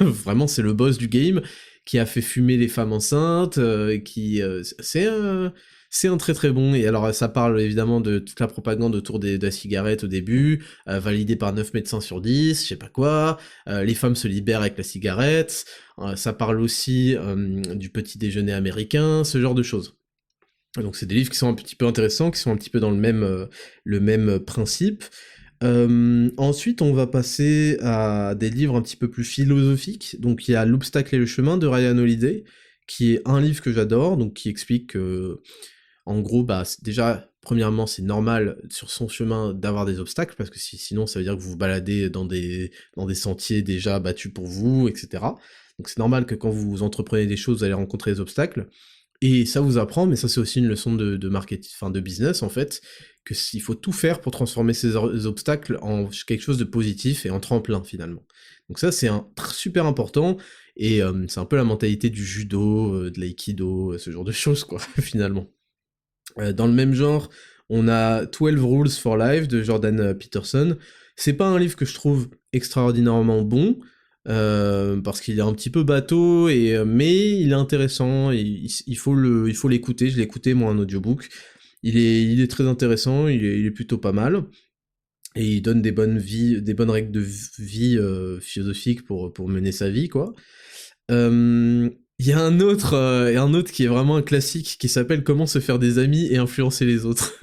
vraiment c'est le boss du game, qui a fait fumer les femmes enceintes, c'est un très très bon, et alors ça parle évidemment de toute la propagande autour de la cigarette au début, validée par 9 médecins sur 10, je sais pas quoi, les femmes se libèrent avec la cigarette, ça parle aussi du petit déjeuner américain, ce genre de choses. Donc c'est des livres qui sont un petit peu intéressants, qui sont un petit peu dans le même principe. Ensuite, on va passer à des livres un petit peu plus philosophiques. Donc il y a L'obstacle et le chemin de Ryan Holiday, qui est un livre que j'adore, donc qui explique que, en gros, déjà, premièrement, c'est normal sur son chemin d'avoir des obstacles, parce que sinon ça veut dire que vous vous baladez dans des sentiers déjà battus pour vous, etc. Donc c'est normal que quand vous entreprenez des choses, vous allez rencontrer des obstacles. Et ça vous apprend, mais ça c'est aussi une leçon de marketing, enfin de business en fait, que il faut tout faire pour transformer ces obstacles en quelque chose de positif et en tremplin finalement. Donc ça c'est super important, et c'est un peu la mentalité du judo, de l'aïkido, ce genre de choses quoi, finalement. Dans le même genre, on a 12 Rules for Life de Jordan Peterson. C'est pas un livre que je trouve extraordinairement bon, parce qu'il est un petit peu bateau, mais il est intéressant, et il faut l'écouter, je l'ai écouté moi en audiobook, il est très intéressant, il est plutôt pas mal, et il donne des bonnes règles de vie philosophiques pour mener sa vie, quoi. Il y a un autre qui est vraiment un classique, qui s'appelle Comment se faire des amis et influencer les autres,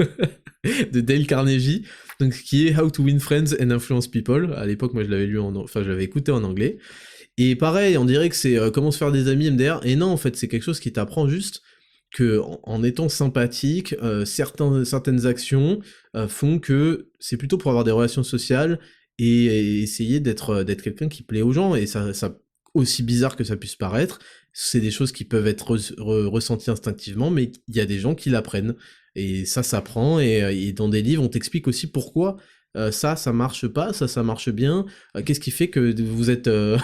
de Dale Carnegie, donc qui est How to Win Friends and Influence People. À l'époque, moi je l'avais écouté en anglais. Et pareil, on dirait que c'est comment se faire des amis MDR, et non, en fait, c'est quelque chose qui t'apprend juste que en étant sympathique, certaines actions font que c'est plutôt pour avoir des relations sociales et essayer d'être quelqu'un qui plaît aux gens, et ça aussi bizarre que ça puisse paraître, c'est des choses qui peuvent être ressenties instinctivement, mais il y a des gens qui l'apprennent, et ça s'apprend, et dans des livres on t'explique aussi pourquoi ça marche pas, ça marche bien, qu'est-ce qui fait que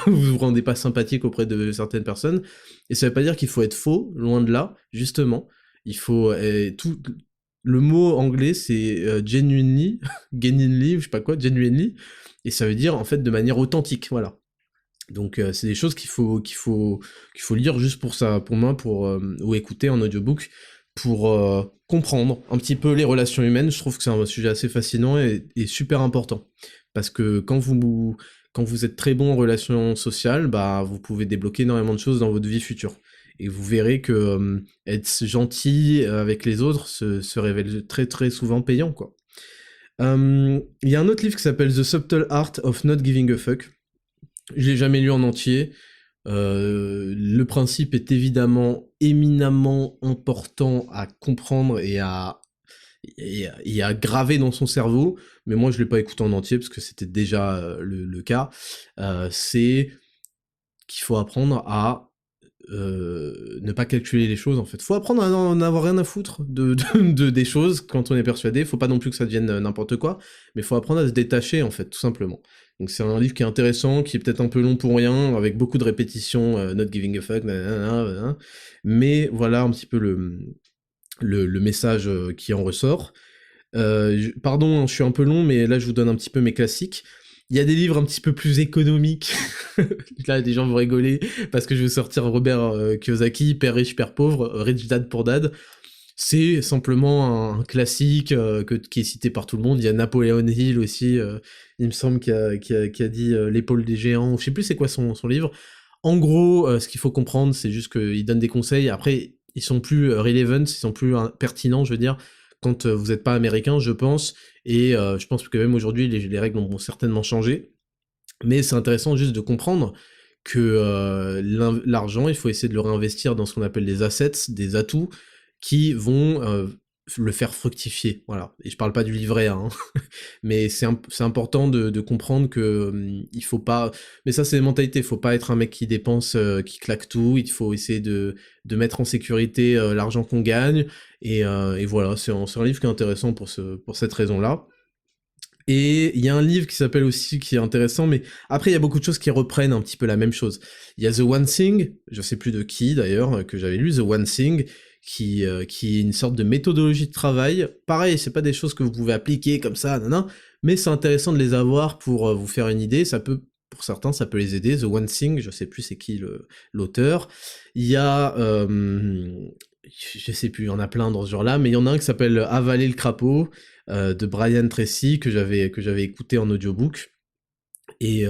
vous rendez pas sympathique auprès de certaines personnes, et ça veut pas dire qu'il faut être faux, loin de là, justement, il faut Le mot anglais, c'est genuinely, genuinely, je sais pas quoi, genuinely, et ça veut dire en fait de manière authentique, voilà. Donc c'est des choses qu'il faut lire juste pour ça, pour moi, ou écouter en audiobook pour comprendre un petit peu les relations humaines. Je trouve que c'est un sujet assez fascinant et super important parce que quand vous êtes très bon en relations sociales, bah vous pouvez débloquer énormément de choses dans votre vie future. Et vous verrez que être gentil avec les autres se révèle très très souvent payant, quoi. Il y a un autre livre qui s'appelle The Subtle Art of Not Giving a Fuck. Je l'ai jamais lu en entier. Le principe est évidemment éminemment important à comprendre et à graver dans son cerveau, mais moi je l'ai pas écouté en entier parce que c'était déjà le cas. C'est qu'il faut apprendre à ne pas calculer les choses en fait. Faut apprendre à n'en avoir rien à foutre des choses quand on est persuadé. Faut pas non plus que ça devienne n'importe quoi, mais faut apprendre à se détacher en fait, tout simplement. Donc c'est un livre qui est intéressant, qui est peut-être un peu long pour rien, avec beaucoup de répétitions, not giving a fuck, nanana, nanana. Mais voilà un petit peu le message qui en ressort. Pardon, hein, je suis un peu long, mais là je vous donne un petit peu mes classiques. Il y a des livres un petit peu plus économiques. Là, des gens vont rigoler parce que je vais sortir Robert Kiyosaki, Père riche, Père pauvre, Rich Dad Poor Dad. C'est simplement un classique qui est cité par tout le monde. Il y a Napoleon Hill aussi, il me semble, qui a dit l'épaule des géants. Je sais plus c'est quoi son livre. En gros, ce qu'il faut comprendre, c'est juste qu'il donne des conseils. Après, ils sont plus relevant, ils sont plus pertinents, je veux dire, quand vous n'êtes pas américain, je pense. Et je pense que même aujourd'hui, les règles vont certainement changer. Mais c'est intéressant juste de comprendre que l'argent, il faut essayer de le réinvestir dans ce qu'on appelle des assets, des atouts, qui vont le faire fructifier, voilà. Et je parle pas du livret A, hein. Mais c'est important de comprendre que il faut pas... Mais ça, c'est des mentalités, il faut pas être un mec qui dépense, qui claque tout, il faut essayer de mettre en sécurité l'argent qu'on gagne, et voilà, c'est un livre qui est intéressant pour cette raison-là. Et il y a un livre qui s'appelle aussi, qui est intéressant, mais après il y a beaucoup de choses qui reprennent un petit peu la même chose. Il y a The One Thing, je sais plus de qui d'ailleurs, que j'avais lu, The One Thing, qui est une sorte de méthodologie de travail. Pareil, c'est pas des choses que vous pouvez appliquer comme ça, non, mais c'est intéressant de les avoir pour vous faire une idée, ça peut, pour certains, ça peut les aider. The One Thing, je sais plus c'est qui l'auteur. Il y a... je sais plus, il y en a plein dans ce genre-là, mais il y en a un qui s'appelle Avaler le crapaud, de Brian Tracy, que j'avais écouté en audiobook. Et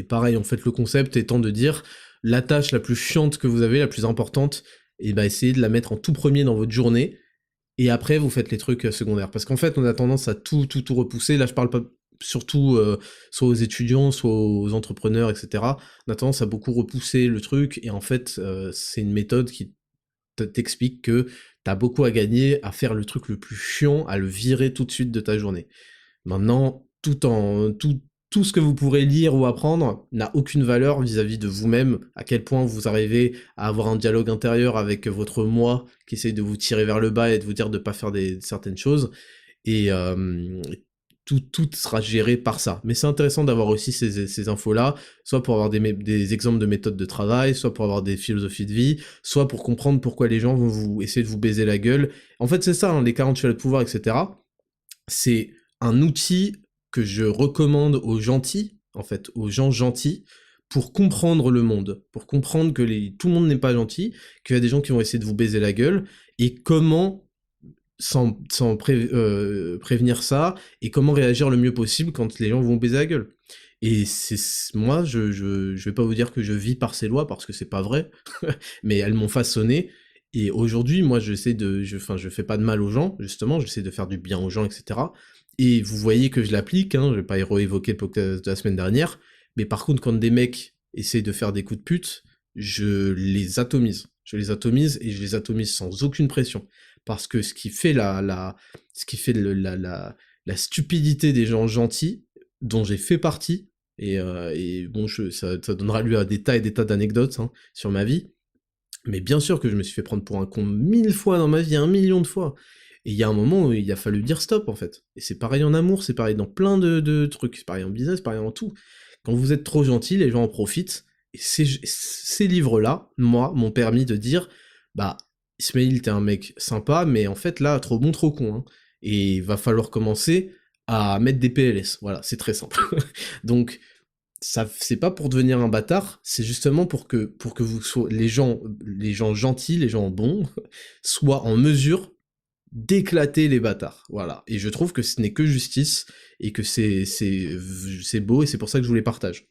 pareil, en fait, le concept étant de dire la tâche la plus chiante que vous avez, la plus importante, et bah essayez de la mettre en tout premier dans votre journée, et après vous faites les trucs secondaires. Parce qu'en fait, on a tendance à tout repousser. Là, je parle pas surtout soit aux étudiants, soit aux entrepreneurs, etc. On a tendance à beaucoup repousser le truc, et en fait, c'est une méthode qui t'explique que t'as beaucoup à gagner à faire le truc le plus chiant, à le virer tout de suite de ta journée. Maintenant, tout ce que vous pourrez lire ou apprendre n'a aucune valeur vis-à-vis de vous-même, à quel point vous arrivez à avoir un dialogue intérieur avec votre moi qui essaye de vous tirer vers le bas et de vous dire de pas faire certaines choses, et tout sera géré par ça. Mais c'est intéressant d'avoir aussi ces infos-là, soit pour avoir des exemples de méthodes de travail, soit pour avoir des philosophies de vie, soit pour comprendre pourquoi les gens vont essayer de vous baiser la gueule. En fait, c'est ça, hein, les 40 chevaliers de pouvoir, etc. C'est un outil que je recommande aux gentils, en fait, aux gens gentils, pour comprendre le monde, pour comprendre que tout le monde n'est pas gentil, qu'il y a des gens qui vont essayer de vous baiser la gueule, et comment prévenir ça, et comment réagir le mieux possible quand les gens vont baiser la gueule. Et moi, je vais pas vous dire que je vis par ces lois, parce que c'est pas vrai, mais elles m'ont façonné, et aujourd'hui, moi, je fais pas de mal aux gens, justement, j'essaie de faire du bien aux gens, etc. Et vous voyez que je l'applique, hein, je vais pas réévoquer le podcast de la semaine dernière, mais par contre, quand des mecs essayent de faire des coups de pute, je les atomise. Je les atomise, et je les atomise sans aucune pression. Parce que ce qui fait la stupidité des gens gentils, dont j'ai fait partie, et bon, ça donnera lieu à des tas et des tas d'anecdotes, hein, sur ma vie, mais bien sûr que je me suis fait prendre pour un con 1000 fois dans ma vie, 1 million de fois. Et il y a un moment où il a fallu dire stop, en fait. Et c'est pareil en amour, c'est pareil dans plein de trucs, c'est pareil en business, c'est pareil en tout. Quand vous êtes trop gentil, les gens en profitent, et ces livres-là, moi, m'ont permis de dire, bah, Ismail, t'es un mec sympa, mais en fait, là, trop bon, trop con, hein. Et il va falloir commencer à mettre des PLS. Voilà, c'est très simple. Donc, ça, c'est pas pour devenir un bâtard, c'est justement pour que vous les gens gentils, les gens bons, soient en mesure d'éclater les bâtards. Voilà. Et je trouve que ce n'est que justice, et que c'est beau, et c'est pour ça que je vous les partage.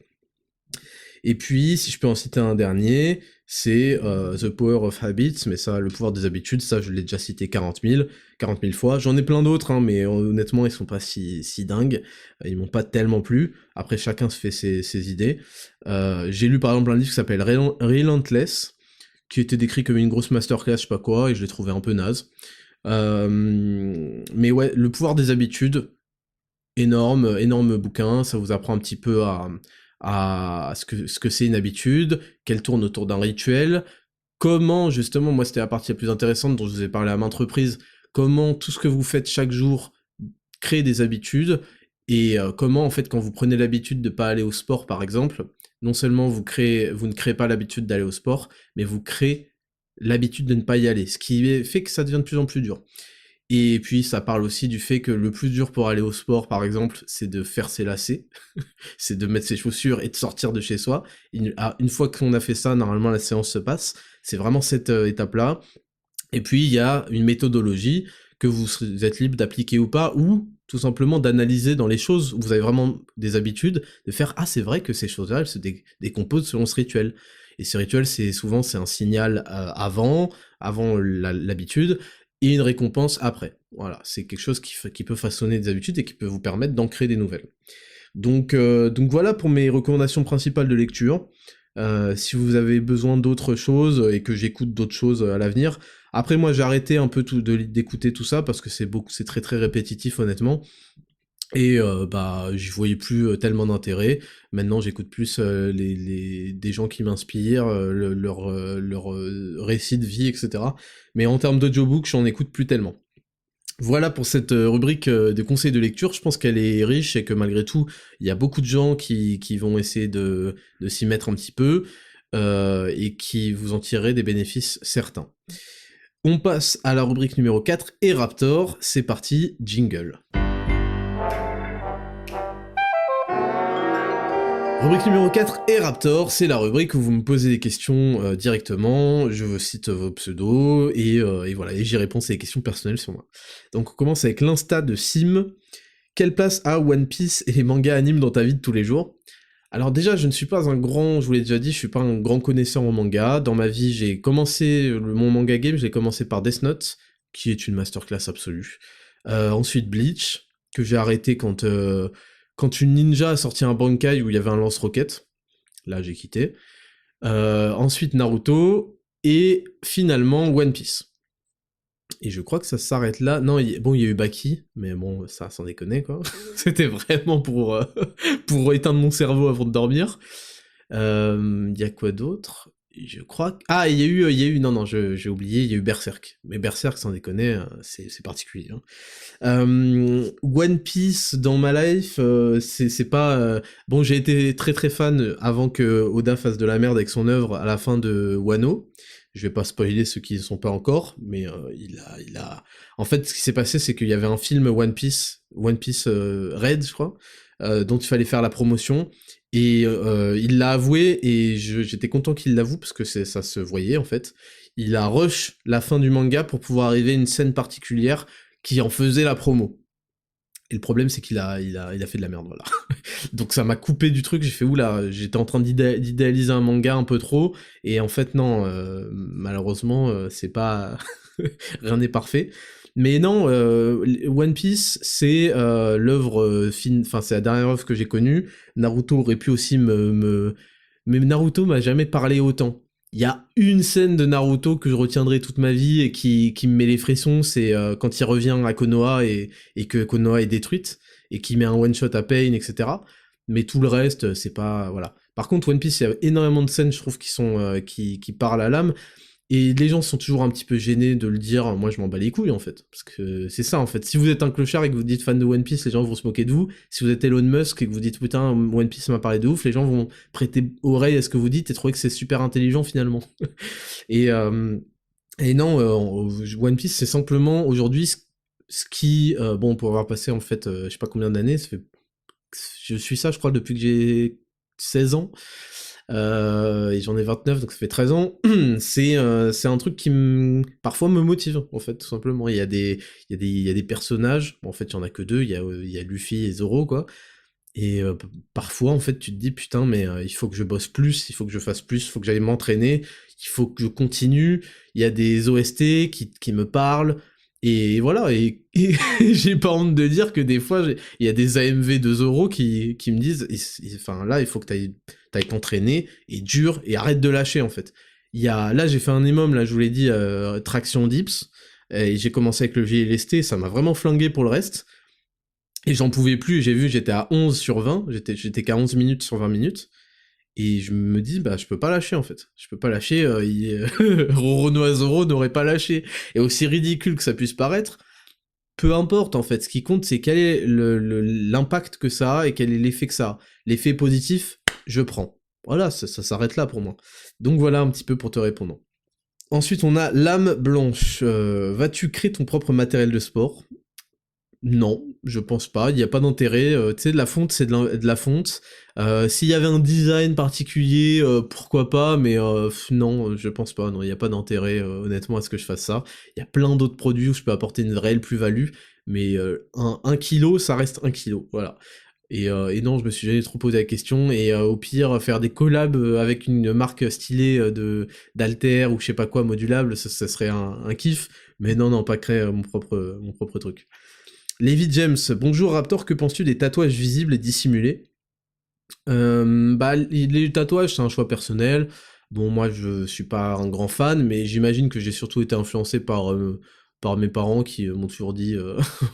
Et puis, si je peux en citer un dernier, c'est The Power of Habits, mais ça, le pouvoir des habitudes, ça, je l'ai déjà cité 40 000 fois. J'en ai plein d'autres, hein, mais honnêtement, ils sont pas si dingues. Ils m'ont pas tellement plu. Après, chacun se fait ses idées. J'ai lu, par exemple, un livre qui s'appelle Relentless, qui était décrit comme une grosse masterclass, je sais pas quoi, et je l'ai trouvé un peu naze. Mais ouais, le pouvoir des habitudes, énorme bouquin, ça vous apprend un petit peu à ce que c'est une habitude, qu'elle tourne autour d'un rituel, comment, justement, moi c'était la partie la plus intéressante dont je vous ai parlé à maintes reprises, comment tout ce que vous faites chaque jour crée des habitudes, et comment, en fait, quand vous prenez l'habitude de pas aller au sport, par exemple, non seulement vous ne créez pas l'habitude d'aller au sport, mais vous créez l'habitude de ne pas y aller, ce qui fait que ça devient de plus en plus dur. Et puis ça parle aussi du fait que le plus dur pour aller au sport, par exemple, c'est de faire ses lacets, c'est de mettre ses chaussures et de sortir de chez soi. Une fois qu'on a fait ça, normalement la séance se passe. C'est vraiment cette étape-là. Et puis il y a une méthodologie que vous êtes libre d'appliquer ou pas, ou tout simplement d'analyser dans les choses où vous avez vraiment des habitudes, de faire « Ah, c'est vrai que ces choses-là, elles se décomposent selon ce rituel ». Et ce rituel, c'est un signal avant l'habitude, et une récompense après. Voilà, c'est quelque chose qui peut façonner des habitudes et qui peut vous permettre d'en créer des nouvelles. Donc voilà pour mes recommandations principales de lecture. Si vous avez besoin d'autres choses et que j'écoute d'autres choses à l'avenir. Après moi j'ai arrêté un peu d'écouter tout ça parce que c'est très très répétitif honnêtement. Et j'y voyais plus tellement d'intérêt. Maintenant j'écoute plus des gens qui m'inspirent, leur récit de vie, etc. Mais en termes d'audiobook, j'en écoute plus tellement. Voilà pour cette rubrique de conseils de lecture, je pense qu'elle est riche et que malgré tout, il y a beaucoup de gens qui vont essayer de s'y mettre un petit peu et qui vous en tireraient des bénéfices certains. On passe à la rubrique numéro 4 et Raptor, c'est parti, jingle. Rubrique numéro 4 et Raptor, c'est la rubrique où vous me posez des questions directement, je vous cite vos pseudos, et voilà, et j'y réponds à des questions personnelles sur moi. Donc on commence avec l'insta de Sim. Quelle place a One Piece et les mangas animes dans ta vie de tous les jours? Alors déjà, je ne suis pas un grand, je vous l'ai déjà dit, je suis pas un grand connaisseur en manga. Dans ma vie, j'ai commencé mon manga game, j'ai commencé par Death Note, qui est une masterclass absolue. Ensuite Bleach, que j'ai arrêté quand une ninja a sorti un Bankai où il y avait un lance-roquette, là j'ai quitté. Ensuite Naruto, et finalement One Piece. Et je crois que ça s'arrête là. Non, il y a eu Baki, mais bon, ça sans déconner, quoi. C'était vraiment pour éteindre mon cerveau avant de dormir. Il y a quoi d'autre? Je crois que... Ah, il y a eu, non, j'ai oublié, il y a eu Berserk. Mais Berserk, sans déconner, c'est particulier. One Piece, dans ma life, c'est pas... Bon, j'ai été très très fan avant que Oda fasse de la merde avec son œuvre à la fin de Wano. Je vais pas spoiler ceux qui ne sont pas encore, mais il a... En fait, ce qui s'est passé, c'est qu'il y avait un film One Piece Red, je crois, dont il fallait faire la promotion, et il l'a avoué, et j'étais content qu'il l'avoue, parce que ça se voyait, en fait. Il a rush la fin du manga pour pouvoir arriver à une scène particulière qui en faisait la promo. Et le problème, c'est qu'il a fait de la merde, voilà. Donc ça m'a coupé du truc, j'ai fait oula, j'étais en train d'idéaliser un manga un peu trop, et en fait non, malheureusement, c'est pas... rien n'est parfait. Mais non, One Piece, c'est l'œuvre enfin c'est la dernière œuvre que j'ai connue. Naruto aurait pu aussi mais Naruto m'a jamais parlé autant. Il y a une scène de Naruto que je retiendrai toute ma vie et qui me met les frissons, c'est quand il revient à Konoha et que Konoha est détruite, et qui met un one-shot à Pain, etc. Mais tout le reste, c'est pas... Voilà. Par contre, One Piece, il y a énormément de scènes, je trouve, qui parlent à l'âme, et les gens sont toujours un petit peu gênés de le dire. Moi, je m'en bats les couilles, en fait. Parce que c'est ça, en fait. Si vous êtes un clochard et que vous dites fan de One Piece, les gens vont se moquer de vous. Si vous êtes Elon Musk et que vous dites putain, One Piece m'a parlé de ouf, les gens vont prêter oreille à ce que vous dites et trouver que c'est super intelligent, finalement. Et Et non, One Piece, c'est simplement aujourd'hui ce qui, bon, pour avoir passé en fait, je sais pas combien d'années, je suis ça, je crois, depuis que j'ai 16 ans, et j'en ai 29, donc ça fait 13 ans. C'est un truc qui parfois me motive, en fait, tout simplement. Il y a des personnages, bon, en fait, il y en a que deux, il y a Luffy et Zoro, quoi. Et parfois, en fait, tu te dis, putain, mais il faut que je bosse plus, il faut que je fasse plus, il faut que j'aille m'entraîner, il faut que je continue. Il y a des OST qui me parlent, et voilà. Et j'ai pas honte de dire que des fois, il y a des AMV de Zoro qui me disent, enfin là, il faut que t'ailles t'entraîner, et dur, et arrête de lâcher, en fait. Là, j'ai fait un EMOM, là, je vous l'ai dit, traction dips, et j'ai commencé avec le VLST, ça m'a vraiment flingué pour le reste. Et j'en pouvais plus, j'ai vu, j'étais à 11 sur 20, j'étais qu'à 11 minutes sur 20 minutes, et je me dis, bah, je peux pas lâcher, en fait. Je peux pas lâcher, Roronoa Zoro n'aurait pas lâché. Et aussi ridicule que ça puisse paraître, peu importe, en fait. Ce qui compte, c'est quel est l'impact que ça a et quel est l'effet que ça a. L'effet positif, je prends. Voilà, ça s'arrête là pour moi. Donc voilà un petit peu pour te répondre. Ensuite, on a l'âme blanche. Vas-tu créer ton propre matériel de sport? Non, je pense pas, il n'y a pas d'intérêt, tu sais, de la fonte, c'est de la fonte. S'il y avait un design particulier, pourquoi pas, mais non, je pense pas, non, il n'y a pas d'intérêt, honnêtement, à ce que je fasse ça. Il y a plein d'autres produits où je peux apporter une réelle plus-value, mais un kilo, ça reste un kilo, voilà. Et non, je me suis jamais trop posé la question, et au pire, faire des collabs avec une marque stylée d'haltères ou je sais pas quoi, modulable, ça serait un kiff, mais non, non, pas créer mon propre truc. Levi James, bonjour Raptor, que penses-tu des tatouages visibles et dissimulés? Bah, les tatouages, c'est un choix personnel. Bon, moi, je suis pas un grand fan, mais j'imagine que j'ai surtout été influencé par mes parents qui m'ont toujours dit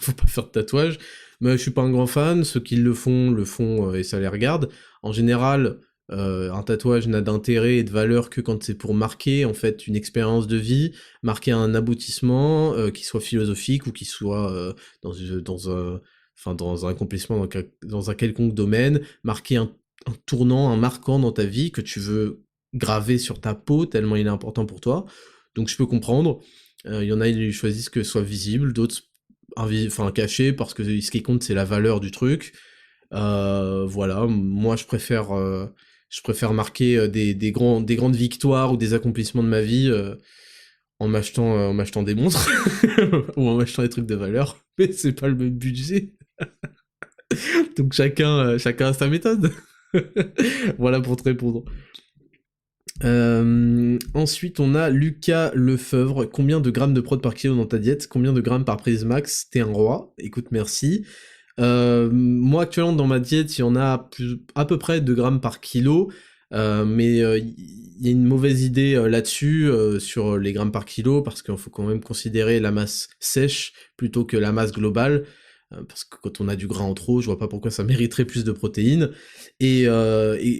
faut pas faire de tatouage. Mais je suis pas un grand fan. Ceux qui le font et ça les regarde. En général, un tatouage n'a d'intérêt et de valeur que quand c'est pour marquer en fait une expérience de vie, marquer un aboutissement, qui soit philosophique ou qui soit dans un accomplissement dans un quelconque domaine, marquer un tournant, un marquant dans ta vie que tu veux graver sur ta peau tellement il est important pour toi. Donc je peux comprendre. Il y en a, ils choisissent que ce soit visible, d'autres caché parce que ce qui compte c'est la valeur du truc. Voilà, moi je préfère marquer des grandes victoires ou des accomplissements de ma vie en m'achetant des montres ou en m'achetant des trucs de valeur, mais c'est pas le même budget. Donc chacun a sa méthode. Voilà pour te répondre. Ensuite, on a Lucas Lefebvre. Combien de grammes de prod par kilo dans ta diète? Combien de grammes par prise max? T'es un roi. Écoute, merci. Moi, actuellement, dans ma diète, il y en a à peu près 2 grammes par kilo. Mais il y a une mauvaise idée là-dessus, sur les grammes par kilo, parce qu'il faut quand même considérer la masse sèche plutôt que la masse globale. Parce que quand on a du gras en trop, je vois pas pourquoi ça mériterait plus de protéines. Et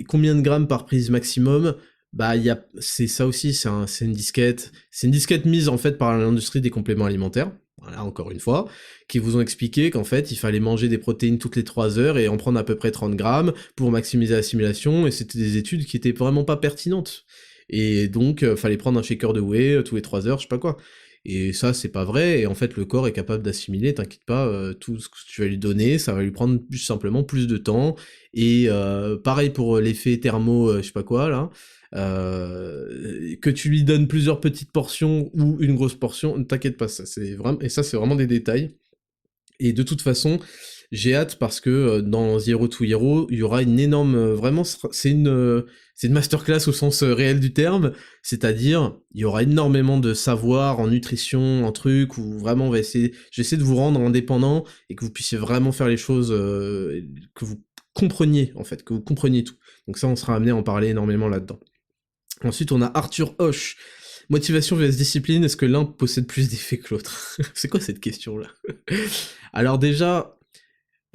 combien de grammes par prise maximum? Bah, c'est ça aussi, c'est une disquette. C'est une disquette mise en fait par l'industrie des compléments alimentaires. Voilà, encore une fois, qui vous ont expliqué qu'en fait, il fallait manger des protéines toutes les 3 heures et en prendre à peu près 30 grammes pour maximiser l'assimilation, et c'était des études qui étaient vraiment pas pertinentes. Et donc, fallait prendre un shaker de whey tous les 3 heures, je sais pas quoi. Et ça, c'est pas vrai, et en fait, le corps est capable d'assimiler, t'inquiète pas, tout ce que tu vas lui donner, ça va lui prendre simplement plus de temps, et pareil pour l'effet thermo, je sais pas quoi, là, que tu lui donnes plusieurs petites portions ou une grosse portion, ne t'inquiète pas, ça c'est vraiment des détails. Et de toute façon, j'ai hâte parce que dans Zero to Hero, il y aura une énorme, vraiment, c'est une masterclass au sens réel du terme, c'est-à-dire, il y aura énormément de savoir en nutrition, en trucs, où vraiment j'essaie de vous rendre indépendant et que vous puissiez vraiment faire les choses, que vous compreniez, en fait, que vous compreniez tout. Donc ça, on sera amené à en parler énormément là-dedans. Ensuite, on a Arthur Hoche. Motivation vs discipline, est-ce que l'un possède plus d'effets que l'autre? C'est quoi cette question-là? Alors déjà,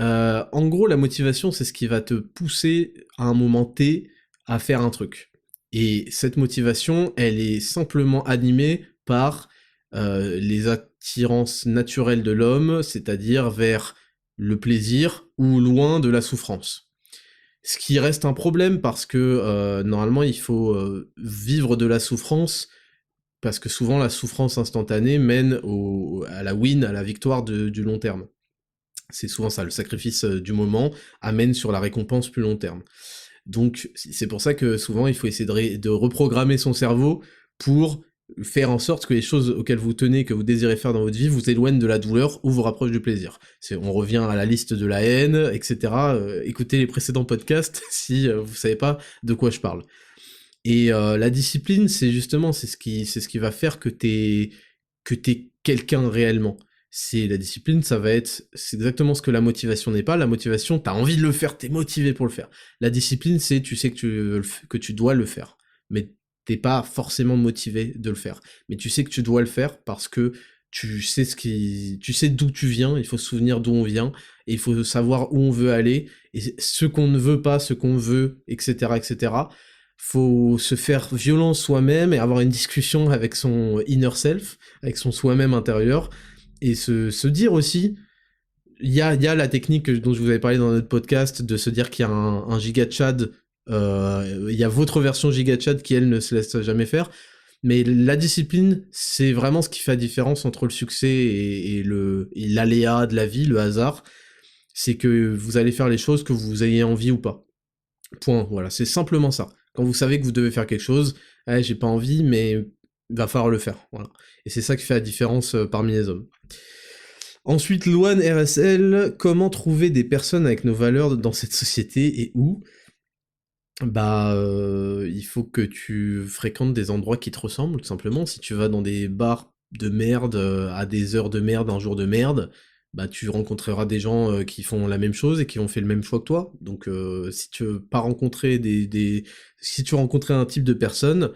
en gros, la motivation, c'est ce qui va te pousser à un moment T à faire un truc. Et cette motivation, elle est simplement animée par les attirances naturelles de l'homme, c'est-à-dire vers le plaisir ou loin de la souffrance. Ce qui reste un problème parce que normalement il faut vivre de la souffrance parce que souvent la souffrance instantanée mène à la win, à la victoire du long terme. C'est souvent ça, le sacrifice du moment amène sur la récompense plus long terme. Donc c'est pour ça que souvent il faut essayer de reprogrammer son cerveau pour faire en sorte que les choses auxquelles vous tenez, que vous désirez faire dans votre vie, vous éloignent de la douleur ou vous rapprochent du plaisir. On revient à la liste de la haine, etc. Écoutez les précédents podcasts si vous savez pas de quoi je parle. Et la discipline, c'est justement, c'est ce qui va faire que t'es quelqu'un réellement. C'est la discipline, c'est exactement ce que la motivation n'est pas. La motivation, t'as envie de le faire, t'es motivé pour le faire. La discipline, c'est tu sais que tu dois le faire, mais t'es pas forcément motivé de le faire. Mais tu sais que tu dois le faire parce que tu sais d'où tu viens. Il faut se souvenir d'où on vient et il faut savoir où on veut aller et ce qu'on ne veut pas, ce qu'on veut, etc., etc. Faut se faire violence soi-même et avoir une discussion avec son inner self, avec son soi-même intérieur, et se dire aussi, il y a la technique dont je vous avais parlé dans notre podcast, de se dire qu'il y a un giga Chad, il y a votre version giga Chad qui, elle, ne se laisse jamais faire, mais la discipline, c'est vraiment ce qui fait la différence entre le succès et l'aléa de la vie, le hasard, c'est que vous allez faire les choses que vous ayez envie ou pas. Point, voilà, c'est simplement ça. Quand vous savez que vous devez faire quelque chose, j'ai pas envie, mais il va falloir le faire, voilà. Et c'est ça qui fait la différence parmi les hommes. Ensuite, Loan RSL, comment trouver des personnes avec nos valeurs dans cette société et où ? Il faut que tu fréquentes des endroits qui te ressemblent, tout simplement. Si tu vas dans des bars de merde, à des heures de merde, un jour de merde, tu rencontreras des gens qui font la même chose et qui ont fait le même choix que toi. Donc si tu veux pas rencontrer si tu veux rencontrer un type de personne,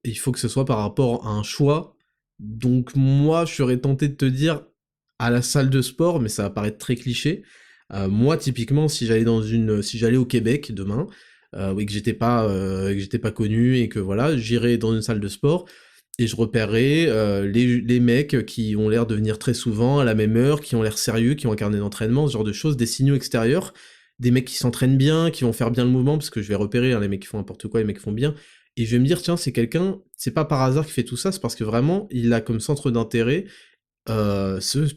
il faut que ce soit par rapport à un choix. Donc moi, je serais tenté de te dire à la salle de sport, mais ça va paraître très cliché. Moi, typiquement, si j'allais au Québec demain, et que j'étais pas connu et que voilà, j'irais dans une salle de sport et je repérerai les mecs qui ont l'air de venir très souvent à la même heure, qui ont l'air sérieux, qui ont un carnet d'entraînement, ce genre de choses, des signaux extérieurs, des mecs qui s'entraînent bien, qui vont faire bien le mouvement, parce que je vais repérer les mecs qui font n'importe quoi, les mecs qui font bien, et je vais me dire, tiens, c'est pas par hasard qu'il fait tout ça, c'est parce que vraiment, il a comme centre d'intérêt ce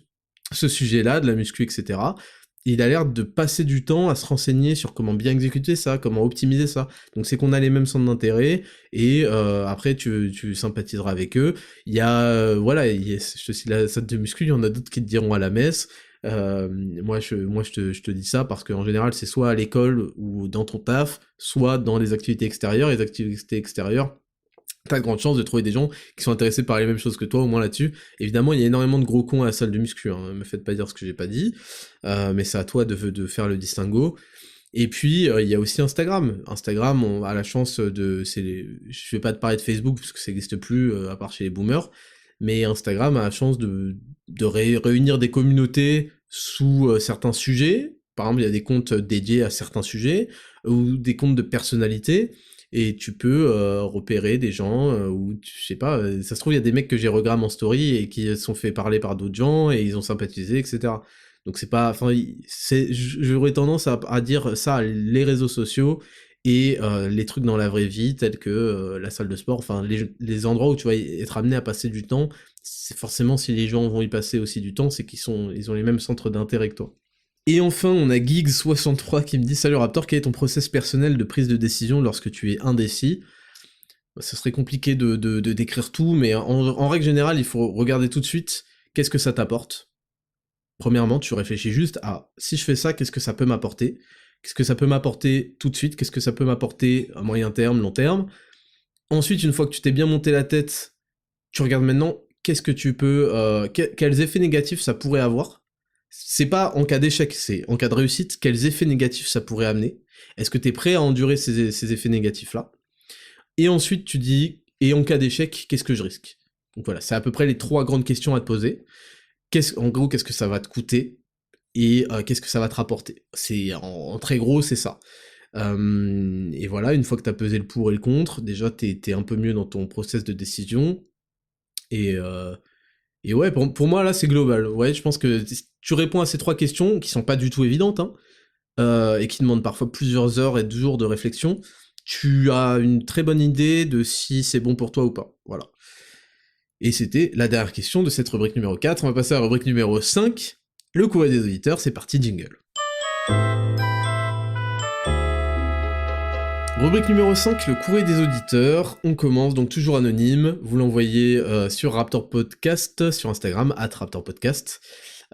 sujet-là, de la muscu, etc., il a l'air de passer du temps à se renseigner sur comment bien exécuter ça, comment optimiser ça. Donc c'est qu'on a les mêmes centres d'intérêt, et après tu sympathiseras avec eux. Il y a, je te cite la salle de muscu, il y en a d'autres qui te diront à la messe. Moi je te dis ça parce qu'en général c'est soit à l'école ou dans ton taf, soit dans les activités extérieures. Les activités extérieures, t'as de grandes chances de trouver des gens qui sont intéressés par les mêmes choses que toi, au moins là-dessus. Évidemment, il y a énormément de gros cons à la salle de muscu, hein, me faites pas dire ce que j'ai pas dit, mais c'est à toi de faire le distinguo. Et puis, il y a aussi Instagram. Instagram, on a la chance je vais pas te parler de Facebook, parce que ça n'existe plus, à part chez les boomers, mais Instagram a la chance de réunir des communautés sous certains sujets. Par exemple, il y a des comptes dédiés à certains sujets, ou des comptes de personnalités, et tu peux repérer des gens je sais pas, ça se trouve il y a des mecs que j'ai regramme en story et qui se sont fait parler par d'autres gens et ils ont sympathisé, etc. Donc c'est pas, enfin, j'aurais tendance à dire ça, les réseaux sociaux et les trucs dans la vraie vie tels que la salle de sport, enfin les endroits où tu vas être amené à passer du temps, c'est forcément, si les gens vont y passer aussi du temps, c'est ils ont les mêmes centres d'intérêt que toi. Et enfin, on a Gigs63 qui me dit « Salut Raptor, quel est ton process personnel de prise de décision lorsque tu es indécis ?» Ce serait compliqué de décrire tout, mais en règle générale, il faut regarder tout de suite qu'est-ce que ça t'apporte. Premièrement, tu réfléchis juste à « Si je fais ça, qu'est-ce que ça peut m'apporter ? Qu'est-ce que ça peut m'apporter tout de suite ? Qu'est-ce que ça peut m'apporter à moyen terme, long terme ?» Ensuite, une fois que tu t'es bien monté la tête, tu regardes maintenant qu'est-ce que tu peux... quels effets négatifs ça pourrait avoir. C'est pas en cas d'échec, c'est en cas de réussite, quels effets négatifs ça pourrait amener. Est-ce que t'es prêt à endurer ces effets négatifs-là ? Et ensuite, tu dis, et en cas d'échec, qu'est-ce que je risque ? Donc voilà, c'est à peu près les 3 grandes questions à te poser. En gros, qu'est-ce que ça va te coûter ? Et qu'est-ce que ça va te rapporter ? En très gros, c'est ça. Et voilà, une fois que t'as pesé le pour et le contre, déjà, t'es un peu mieux dans ton process de décision. Et ouais, pour moi, là, c'est global. Ouais, je pense que tu réponds à ces 3 questions, qui sont pas du tout évidentes, hein, et qui demandent parfois plusieurs heures et jours de réflexion, tu as une très bonne idée de si c'est bon pour toi ou pas. Voilà. Et c'était la dernière question de cette rubrique numéro 4. On va passer à la rubrique numéro 5, le courrier des auditeurs, c'est parti, jingle. Rubrique numéro 5, le courrier des auditeurs. On commence donc toujours anonyme. Vous l'envoyez sur Raptor Podcast, sur Instagram, @RaptorPodcast.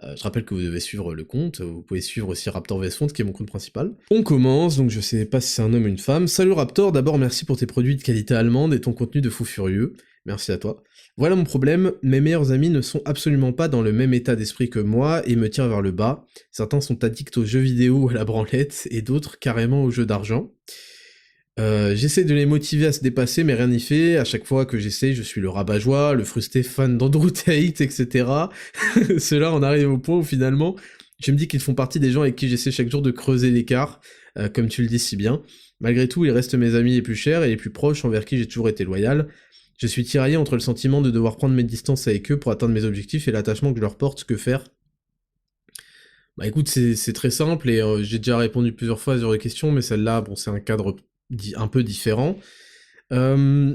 Je rappelle que vous devez suivre le compte. Vous pouvez suivre aussi Raptor vs Font, qui est mon compte principal. On commence, donc je sais pas si c'est un homme ou une femme. Salut Raptor, d'abord merci pour tes produits de qualité allemande et ton contenu de fou furieux. Merci à toi. Voilà mon problème, mes meilleurs amis ne sont absolument pas dans le même état d'esprit que moi et me tirent vers le bas. Certains sont addicts aux jeux vidéo ou à la branlette, et d'autres carrément aux jeux d'argent. J'essaie de les motiver à se dépasser, mais rien n'y fait. À chaque fois que j'essaie, je suis le rabat-joie, le frustré fan d'Andrew Tate, etc. Cela en arrive au point où finalement, je me dis qu'ils font partie des gens avec qui j'essaie chaque jour de creuser l'écart, comme tu le dis si bien. Malgré tout, ils restent mes amis les plus chers et les plus proches envers qui j'ai toujours été loyal. Je suis tiraillé entre le sentiment de devoir prendre mes distances avec eux pour atteindre mes objectifs et l'attachement que je leur porte. Que faire ? Bah écoute, c'est très simple et j'ai déjà répondu plusieurs fois sur les questions, mais celle-là, bon, c'est un cadre un peu différent. En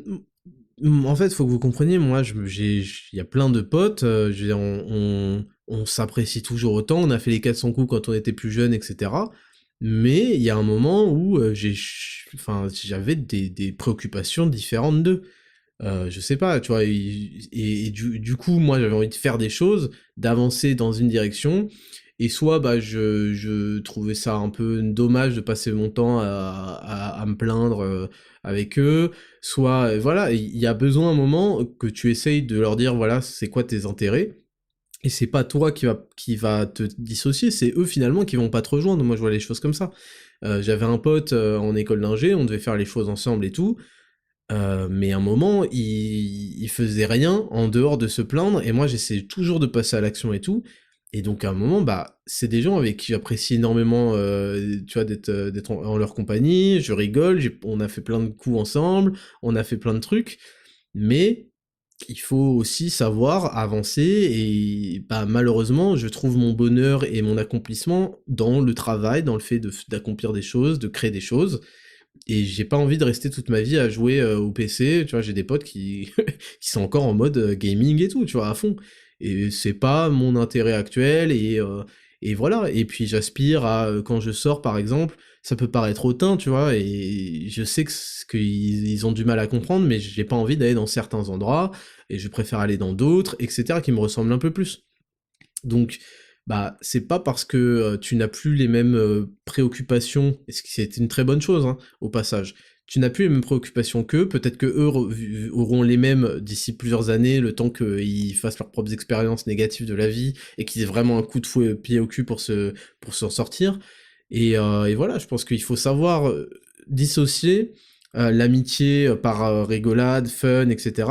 fait, faut que vous compreniez, moi, il y a plein de potes, on s'apprécie toujours autant, on a fait les 400 coups quand on était plus jeune, etc. Mais il y a un moment où j'avais des préoccupations différentes d'eux. Je sais pas, tu vois, et du coup, moi, j'avais envie de faire des choses, d'avancer dans une direction, et soit, bah, je trouvais ça un peu dommage de passer mon temps à me plaindre avec eux, soit, voilà, il y a besoin à un moment que tu essayes de leur dire, voilà, c'est quoi tes intérêts, et c'est pas toi qui va te dissocier, c'est eux finalement qui vont pas te rejoindre. Moi, je vois les choses comme ça. J'avais un pote en école d'ingé, on devait faire les choses ensemble et tout, mais à un moment, il faisait rien en dehors de se plaindre, et moi j'essayais toujours de passer à l'action et tout, et donc à un moment, bah, c'est des gens avec qui j'apprécie énormément, tu vois, d'être en leur compagnie, je rigole, on a fait plein de coups ensemble, on a fait plein de trucs, mais il faut aussi savoir avancer, et bah, malheureusement, je trouve mon bonheur et mon accomplissement dans le travail, dans le fait d'accomplir des choses, de créer des choses, et j'ai pas envie de rester toute ma vie à jouer au PC, tu vois, j'ai des potes qui, qui sont encore en mode gaming et tout, tu vois, à fond. Et c'est pas mon intérêt actuel, et voilà. Et puis j'aspire à, quand je sors par exemple, ça peut paraître hautain, tu vois, et je sais qu'ils ont du mal à comprendre, mais j'ai pas envie d'aller dans certains endroits, et je préfère aller dans d'autres, etc., qui me ressemblent un peu plus. Donc, bah, c'est pas parce que tu n'as plus les mêmes préoccupations, et ce qui c'est une très bonne chose, hein, au passage, tu n'as plus les mêmes préoccupations qu'eux, peut-être que eux auront les mêmes d'ici plusieurs années, le temps qu'ils fassent leurs propres expériences négatives de la vie, et qu'ils aient vraiment un coup de pied au cul pour s'en sortir, et voilà, je pense qu'il faut savoir dissocier l'amitié par rigolade, fun, etc.,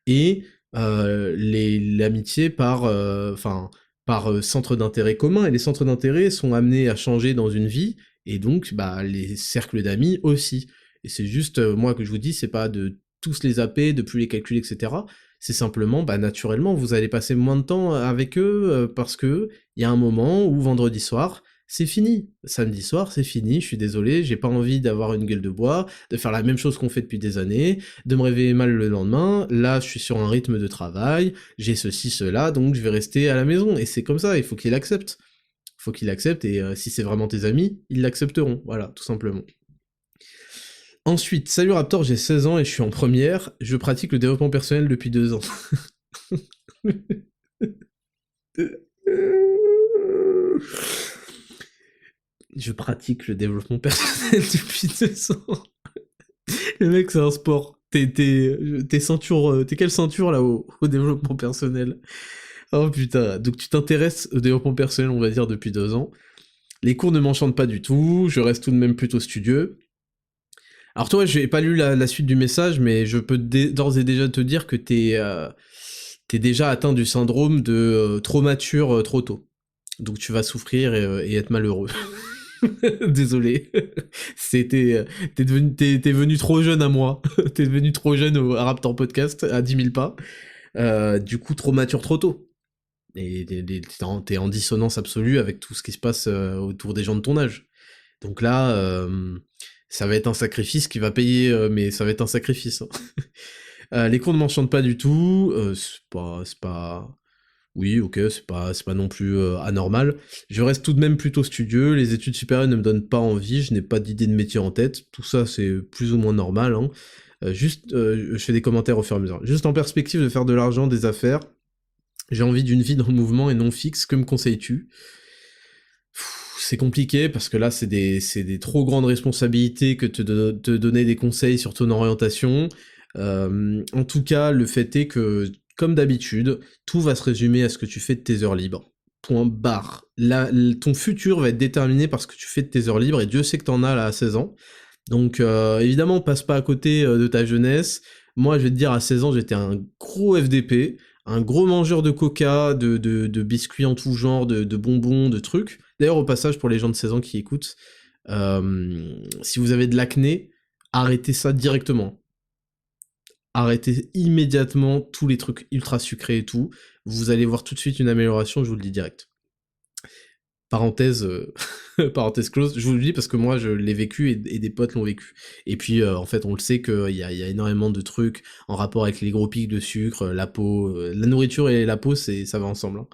et l'amitié par centre d'intérêt commun, et les centres d'intérêt sont amenés à changer dans une vie, et donc bah les cercles d'amis aussi. Et c'est juste, moi que je vous dis, c'est pas de tous les zapper, de plus les calculer, etc. C'est simplement, bah naturellement, vous allez passer moins de temps avec eux, parce que il y a un moment où vendredi soir, c'est fini. Samedi soir, c'est fini, je suis désolé, j'ai pas envie d'avoir une gueule de bois, de faire la même chose qu'on fait depuis des années, de me réveiller mal le lendemain, là je suis sur un rythme de travail, j'ai ceci, cela, donc je vais rester à la maison, et c'est comme ça, il faut qu'il accepte. Faut qu'il accepte, et si c'est vraiment tes amis, ils l'accepteront, voilà, tout simplement. Ensuite, salut Raptor, j'ai 16 ans et je suis en première, je pratique le développement personnel depuis 2 ans. Je pratique le développement personnel depuis 2 ans. Le mec, c'est un sport. T'es ceinture, t'es quelle ceinture là au développement personnel? Oh putain, donc tu t'intéresses au développement personnel, on va dire, depuis 2 ans. Les cours ne m'enchantent pas du tout, je reste tout de même plutôt studieux. Alors toi, j'ai pas lu la suite du message, mais je peux d'ores et déjà te dire que t'es déjà atteint du syndrome de trop mature trop tôt. Donc tu vas souffrir et être malheureux. Désolé. T'es venu trop jeune à moi. T'es venu trop jeune à Raptor Podcast, à 10 000 pas. Du coup, trop mature trop tôt. Et t'es en dissonance absolue avec tout ce qui se passe autour des gens de ton âge. Donc là, ça va être un sacrifice qui va payer, mais ça va être un sacrifice. Hein. Les cours ne m'enchantent pas du tout, c'est pas... Oui, ok, c'est pas non plus anormal. Je reste tout de même plutôt studieux, les études supérieures ne me donnent pas envie, je n'ai pas d'idée de métier en tête, tout ça c'est plus ou moins normal, hein. Je fais des commentaires au fur et à mesure. Juste en perspective de faire de l'argent, des affaires, j'ai envie d'une vie dans le mouvement et non fixe, que me conseilles-tu? C'est compliqué parce que là c'est des trop grandes responsabilités que te donner des conseils sur ton orientation. En tout cas, le fait est que, comme d'habitude, tout va se résumer à ce que tu fais de tes heures libres. Point barre. Là, ton futur va être déterminé par ce que tu fais de tes heures libres, et Dieu sait que t'en as là à 16 ans. Donc évidemment, passe pas à côté de ta jeunesse. Moi, je vais te dire, à 16 ans, j'étais un gros FDP, un gros mangeur de coca, de biscuits en tout genre, de bonbons, de trucs. D'ailleurs, au passage, pour les gens de 16 ans qui écoutent, si vous avez de l'acné, arrêtez ça directement. Arrêtez immédiatement tous les trucs ultra sucrés et tout. Vous allez voir tout de suite une amélioration, je vous le dis direct. Parenthèse, parenthèse close, je vous le dis parce que moi je l'ai vécu et des potes l'ont vécu. Et puis en fait on le sait qu'il y a énormément de trucs en rapport avec les gros pics de sucre, la peau, la nourriture et la peau ça va ensemble, hein.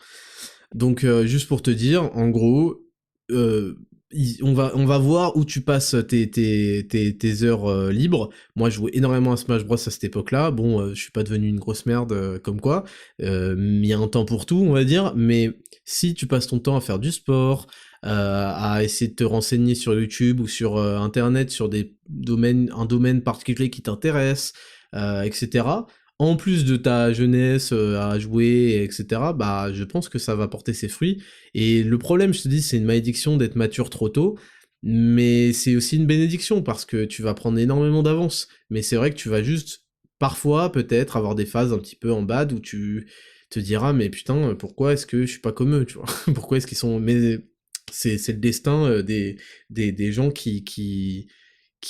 Donc juste pour te dire, en gros, on va voir où tu passes tes heures libres. Moi, je jouais énormément à Smash Bros à cette époque-là. Bon, je suis pas devenu une grosse merde comme quoi. Il y a un temps pour tout, on va dire. Mais si tu passes ton temps à faire du sport, à essayer de te renseigner sur YouTube ou sur Internet sur un domaine particulier qui t'intéresse, etc. En plus de ta jeunesse à jouer, etc., bah je pense que ça va porter ses fruits. Et le problème, je te dis, c'est une malédiction d'être mature trop tôt, mais c'est aussi une bénédiction, parce que tu vas prendre énormément d'avance. Mais c'est vrai que tu vas juste, parfois, peut-être, avoir des phases un petit peu en bad, où tu te diras, mais putain, pourquoi est-ce que je suis pas comme eux, tu vois? Pourquoi est-ce qu'ils sont... Mais c'est le destin des gens qui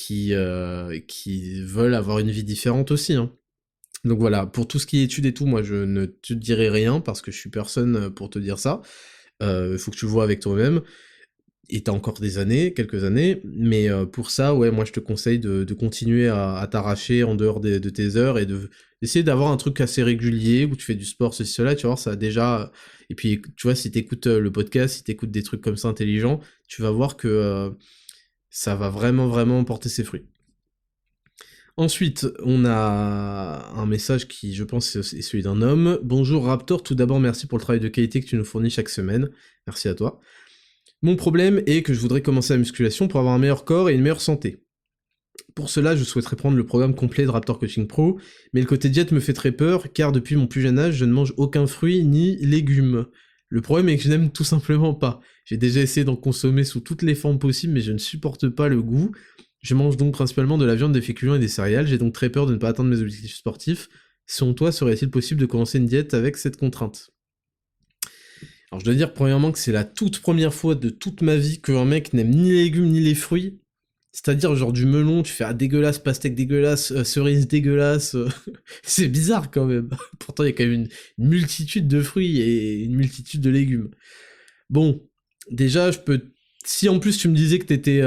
veulent avoir une vie différente aussi, hein. Donc voilà, pour tout ce qui est études et tout, moi je ne te dirai rien parce que je suis personne pour te dire ça. Faut que tu le vois avec toi-même. Et t'as encore des années, quelques années, mais pour ça, ouais, moi je te conseille de continuer à t'arracher en dehors de tes heures et d'essayer d'avoir un truc assez régulier où tu fais du sport, ceci, cela, tu vois, ça a déjà... Et puis, tu vois, si t'écoutes le podcast, si t'écoutes des trucs comme ça intelligents, tu vas voir que ça va vraiment, vraiment porter ses fruits. Ensuite, on a un message qui, je pense, est celui d'un homme. Bonjour Raptor, tout d'abord merci pour le travail de qualité que tu nous fournis chaque semaine. Merci à toi. Mon problème est que je voudrais commencer la musculation pour avoir un meilleur corps et une meilleure santé. Pour cela, je souhaiterais prendre le programme complet de Raptor Coaching Pro, mais le côté diète me fait très peur, car depuis mon plus jeune âge, je ne mange aucun fruit ni légumes. Le problème est que je n'aime tout simplement pas. J'ai déjà essayé d'en consommer sous toutes les formes possibles, mais je ne supporte pas le goût. Je mange donc principalement de la viande, des féculents et des céréales, j'ai donc très peur de ne pas atteindre mes objectifs sportifs. Selon toi, serait-il possible de commencer une diète avec cette contrainte? Alors je dois dire premièrement que c'est la toute première fois de toute ma vie qu'un mec n'aime ni les légumes ni les fruits. C'est-à-dire genre du melon, tu fais ah dégueulasse, pastèque dégueulasse, cerise dégueulasse, c'est bizarre quand même. Pourtant il y a quand même une multitude de fruits et une multitude de légumes. Bon, déjà je peux... Si en plus tu me disais que t'étais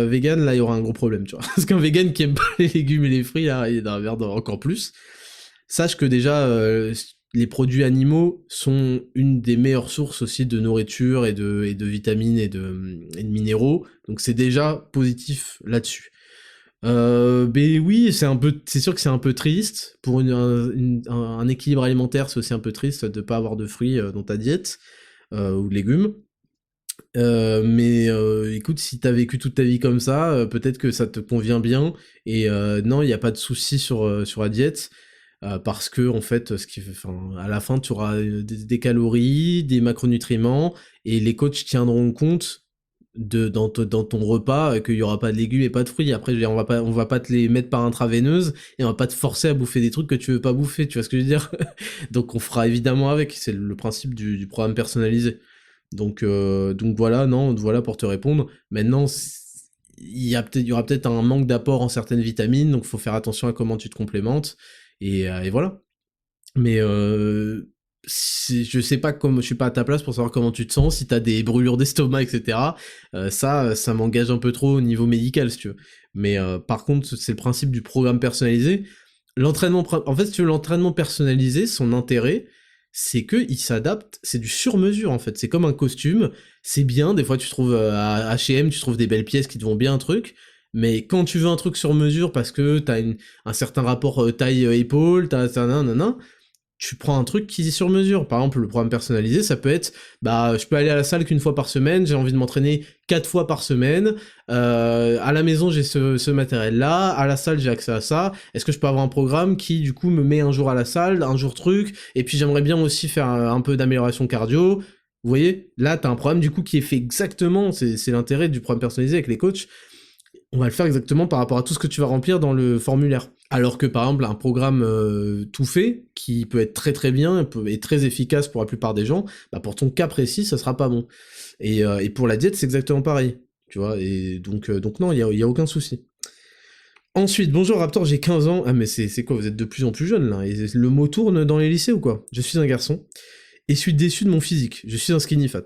vegan, là il y aura un gros problème, tu vois. Parce qu'un vegan qui aime pas les légumes et les fruits, là il est dans la merde encore plus. Sache que déjà les produits animaux sont une des meilleures sources aussi de nourriture et de vitamines et de minéraux, donc c'est déjà positif là-dessus. Mais oui, c'est sûr que c'est un peu triste, pour un équilibre alimentaire, c'est aussi un peu triste de pas avoir de fruits dans ta diète, ou de légumes. Mais écoute, si t'as vécu toute ta vie comme ça, peut-être que ça te convient bien, et non, il n'y a pas de souci sur la diète. Parce que en fait, à la fin, tu auras des calories, des macronutriments, et les coachs tiendront compte dans ton repas qu'il y aura pas de légumes et pas de fruits. Après, je veux dire, on va pas te les mettre par intraveineuse et on va pas te forcer à bouffer des trucs que tu veux pas bouffer. Tu vois ce que je veux dire? Donc, on fera évidemment avec. C'est le principe du programme personnalisé. Donc voilà, non, voilà pour te répondre. Maintenant, il y aura peut-être un manque d'apport en certaines vitamines, donc faut faire attention à comment tu te complémentes. Et voilà. Mais je sais pas comment, je suis pas à ta place pour savoir comment tu te sens, si t'as des brûlures d'estomac, etc. Ça m'engage un peu trop au niveau médical, si tu veux. Mais par contre, c'est le principe du programme personnalisé. En fait, si tu veux, l'entraînement personnalisé, son intérêt, c'est que il s'adapte, c'est du sur-mesure en fait, c'est comme un costume, c'est bien, des fois tu trouves à H&M, tu trouves des belles pièces qui te vont bien un truc, mais quand tu veux un truc sur mesure parce que t'as un certain rapport taille-épaule, t'as nanana, tu prends un truc qui est sur mesure. Par exemple, le programme personnalisé, ça peut être, bah, je peux aller à la salle qu'une fois par semaine, j'ai envie de m'entraîner 4 fois par semaine, à la maison j'ai ce matériel-là, à la salle j'ai accès à ça, est-ce que je peux avoir un programme qui, du coup, me met un jour à la salle, un jour truc, et puis j'aimerais bien aussi faire un peu d'amélioration cardio. Vous voyez, là, t'as un programme, du coup, qui est fait exactement, c'est l'intérêt du programme personnalisé avec les coachs, on va le faire exactement par rapport à tout ce que tu vas remplir dans le formulaire. Alors que par exemple un programme tout fait, qui peut être très très bien et très efficace pour la plupart des gens, bah pour ton cas précis, ça sera pas bon. Et pour la diète, c'est exactement pareil. Tu vois, et donc non, il y a aucun souci. Ensuite, bonjour Raptor, j'ai 15 ans. Ah mais c'est quoi, vous êtes de plus en plus jeune là, et le mot tourne dans les lycées ou quoi? Je suis un garçon, et suis déçu de mon physique, je suis un skinny fat.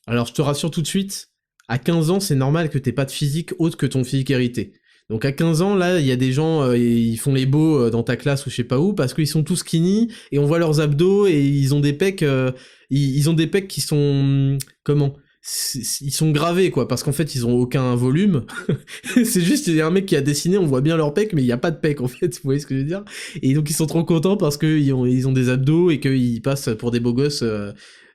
Alors je te rassure tout de suite, à 15 ans, c'est normal que t'aies pas de physique autre que ton physique hérité. Donc à 15 ans, là, il y a des gens, ils font les beaux dans ta classe ou je sais pas où, parce qu'ils sont tous skinny, et on voit leurs abdos, et ils ont des pecs, ils ont des pecs qui sont... comment ? Ils sont gravés, quoi, parce qu'en fait, ils ont aucun volume. C'est juste, il y a un mec qui a dessiné, on voit bien leurs pecs, mais il y a pas de pecs, en fait, vous voyez ce que je veux dire ? Et donc ils sont trop contents parce qu'ils ils ont des abdos, et qu'ils passent pour des beaux gosses,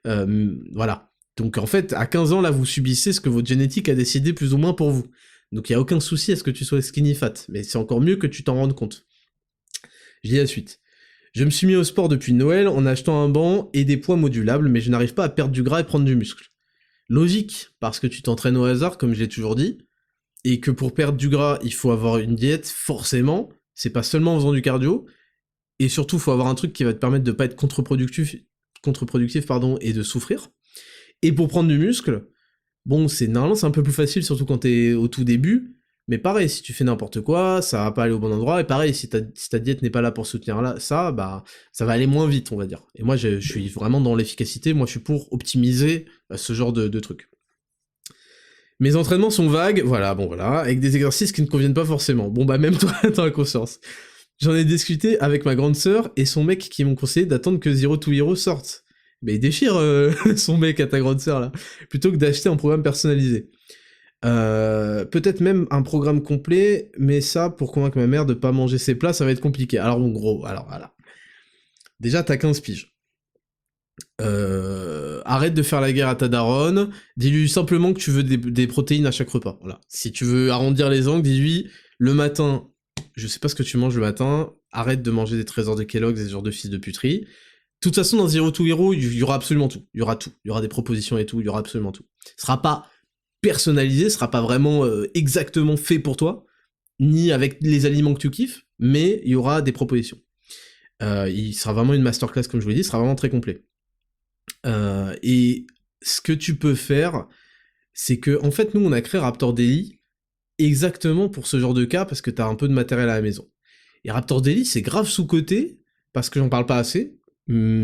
voilà. Donc en fait, à 15 ans, là, vous subissez ce que votre génétique a décidé plus ou moins pour vous. Donc il y a aucun souci à ce que tu sois skinny fat, mais c'est encore mieux que tu t'en rendes compte. Je dis la suite. Je me suis mis au sport depuis Noël en achetant un banc et des poids modulables, mais je n'arrive pas à perdre du gras et prendre du muscle. Logique, parce que tu t'entraînes au hasard, comme je l'ai toujours dit, et que pour perdre du gras, il faut avoir une diète, forcément, c'est pas seulement en faisant du cardio, et surtout, il faut avoir un truc qui va te permettre de pas être contre-productif, et de souffrir. Et pour prendre du muscle, bon, normalement c'est un peu plus facile, surtout quand t'es au tout début, mais pareil, si tu fais n'importe quoi, ça va pas aller au bon endroit, et pareil, si ta diète n'est pas là pour soutenir ça, bah, ça va aller moins vite, on va dire. Et moi, je suis vraiment dans l'efficacité, moi je suis pour optimiser ce genre de trucs. Mes entraînements sont vagues, voilà, avec des exercices qui ne conviennent pas forcément. Bon bah même toi, t'as la conscience. J'en ai discuté avec ma grande sœur et son mec qui m'ont conseillé d'attendre que Zero to Hero sorte. Mais il déchire son mec à ta grande sœur là, plutôt que d'acheter un programme personnalisé. Peut-être même un programme complet, mais ça, pour convaincre ma mère de pas manger ses plats, ça va être compliqué. Alors en gros, alors voilà. Déjà, t'as 15 piges. Arrête de faire la guerre à ta daronne, dis-lui simplement que tu veux des protéines à chaque repas. Voilà. Si tu veux arrondir les angles, dis-lui, le matin, je sais pas ce que tu manges le matin, arrête de manger des trésors de Kellogg's et ce genre de fils de puterie. De toute façon, dans Zero to Hero, il y aura absolument tout. Il y aura tout. Il y aura des propositions et tout, il y aura absolument tout. Ce sera pas personnalisé, ce sera pas vraiment exactement fait pour toi, ni avec les aliments que tu kiffes, mais il y aura des propositions. Il sera vraiment une masterclass, comme je vous l'ai dit, il sera vraiment très complet. Et ce que tu peux faire, c'est que, en fait, nous, on a créé Raptor Daily exactement pour ce genre de cas, parce que t'as un peu de matériel à la maison. Et Raptor Daily, c'est grave sous-coté, parce que j'en parle pas assez.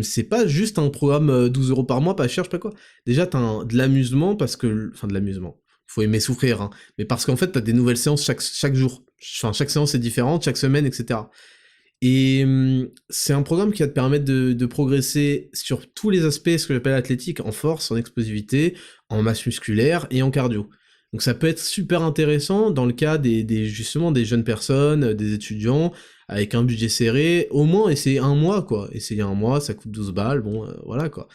C'est pas juste un programme 12 € par mois, pas cher, je sais pas quoi. Déjà, t'as de l'amusement, parce que... Enfin, de l'amusement. Faut aimer souffrir, hein. Mais parce qu'en fait, t'as des nouvelles séances chaque jour. Enfin, chaque séance est différente, chaque semaine, etc. Et c'est un programme qui va te permettre de progresser sur tous les aspects, ce que j'appelle athlétique, en force, en explosivité, en masse musculaire et en cardio. Donc ça peut être super intéressant dans le cas justement des jeunes personnes, des étudiants, avec un budget serré, au moins essayer un mois, quoi. Essayer un mois, ça coûte 12 balles, bon, voilà, quoi.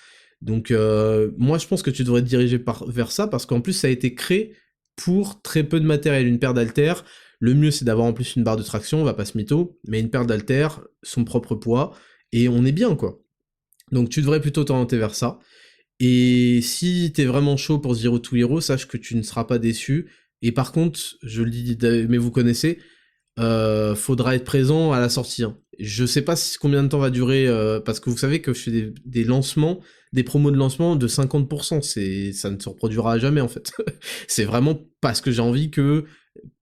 Donc moi je pense que tu devrais te diriger vers ça, parce qu'en plus ça a été créé pour très peu de matériel, une paire d'haltères. Le mieux c'est d'avoir en plus une barre de traction, on va pas se mytho, mais une paire d'haltères, son propre poids, et on est bien, quoi. Donc tu devrais plutôt t'orienter vers ça. Et si t'es vraiment chaud pour Zero to Hero, sache que tu ne seras pas déçu. Et par contre, je le dis, mais vous connaissez, faudra être présent à la sortie. Hein. Je sais pas combien de temps va durer, parce que vous savez que je fais des lancements, des promos de lancement de 50%. Ça ne se reproduira jamais, en fait. C'est vraiment parce que j'ai envie que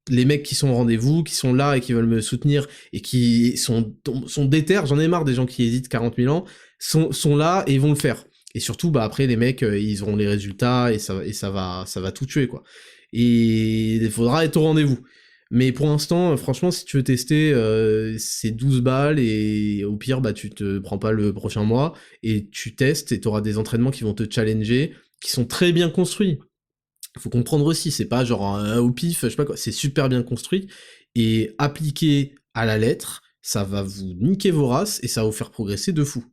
les mecs qui sont au rendez-vous, qui sont là et qui veulent me soutenir, et qui sont déter, j'en ai marre des gens qui hésitent 40 000 ans, sont là et vont le faire. Et surtout, bah après, les mecs, ils auront les résultats, et ça va tout tuer, quoi. Et il faudra être au rendez-vous. Mais pour l'instant, franchement, si tu veux tester, c'est 12 balles, et au pire, bah tu te prends pas le prochain mois, et tu testes, et t'auras des entraînements qui vont te challenger, qui sont très bien construits. Faut comprendre aussi, c'est pas genre au pif, je sais pas quoi, c'est super bien construit, et appliqué à la lettre, ça va vous niquer vos races, et ça va vous faire progresser de fou.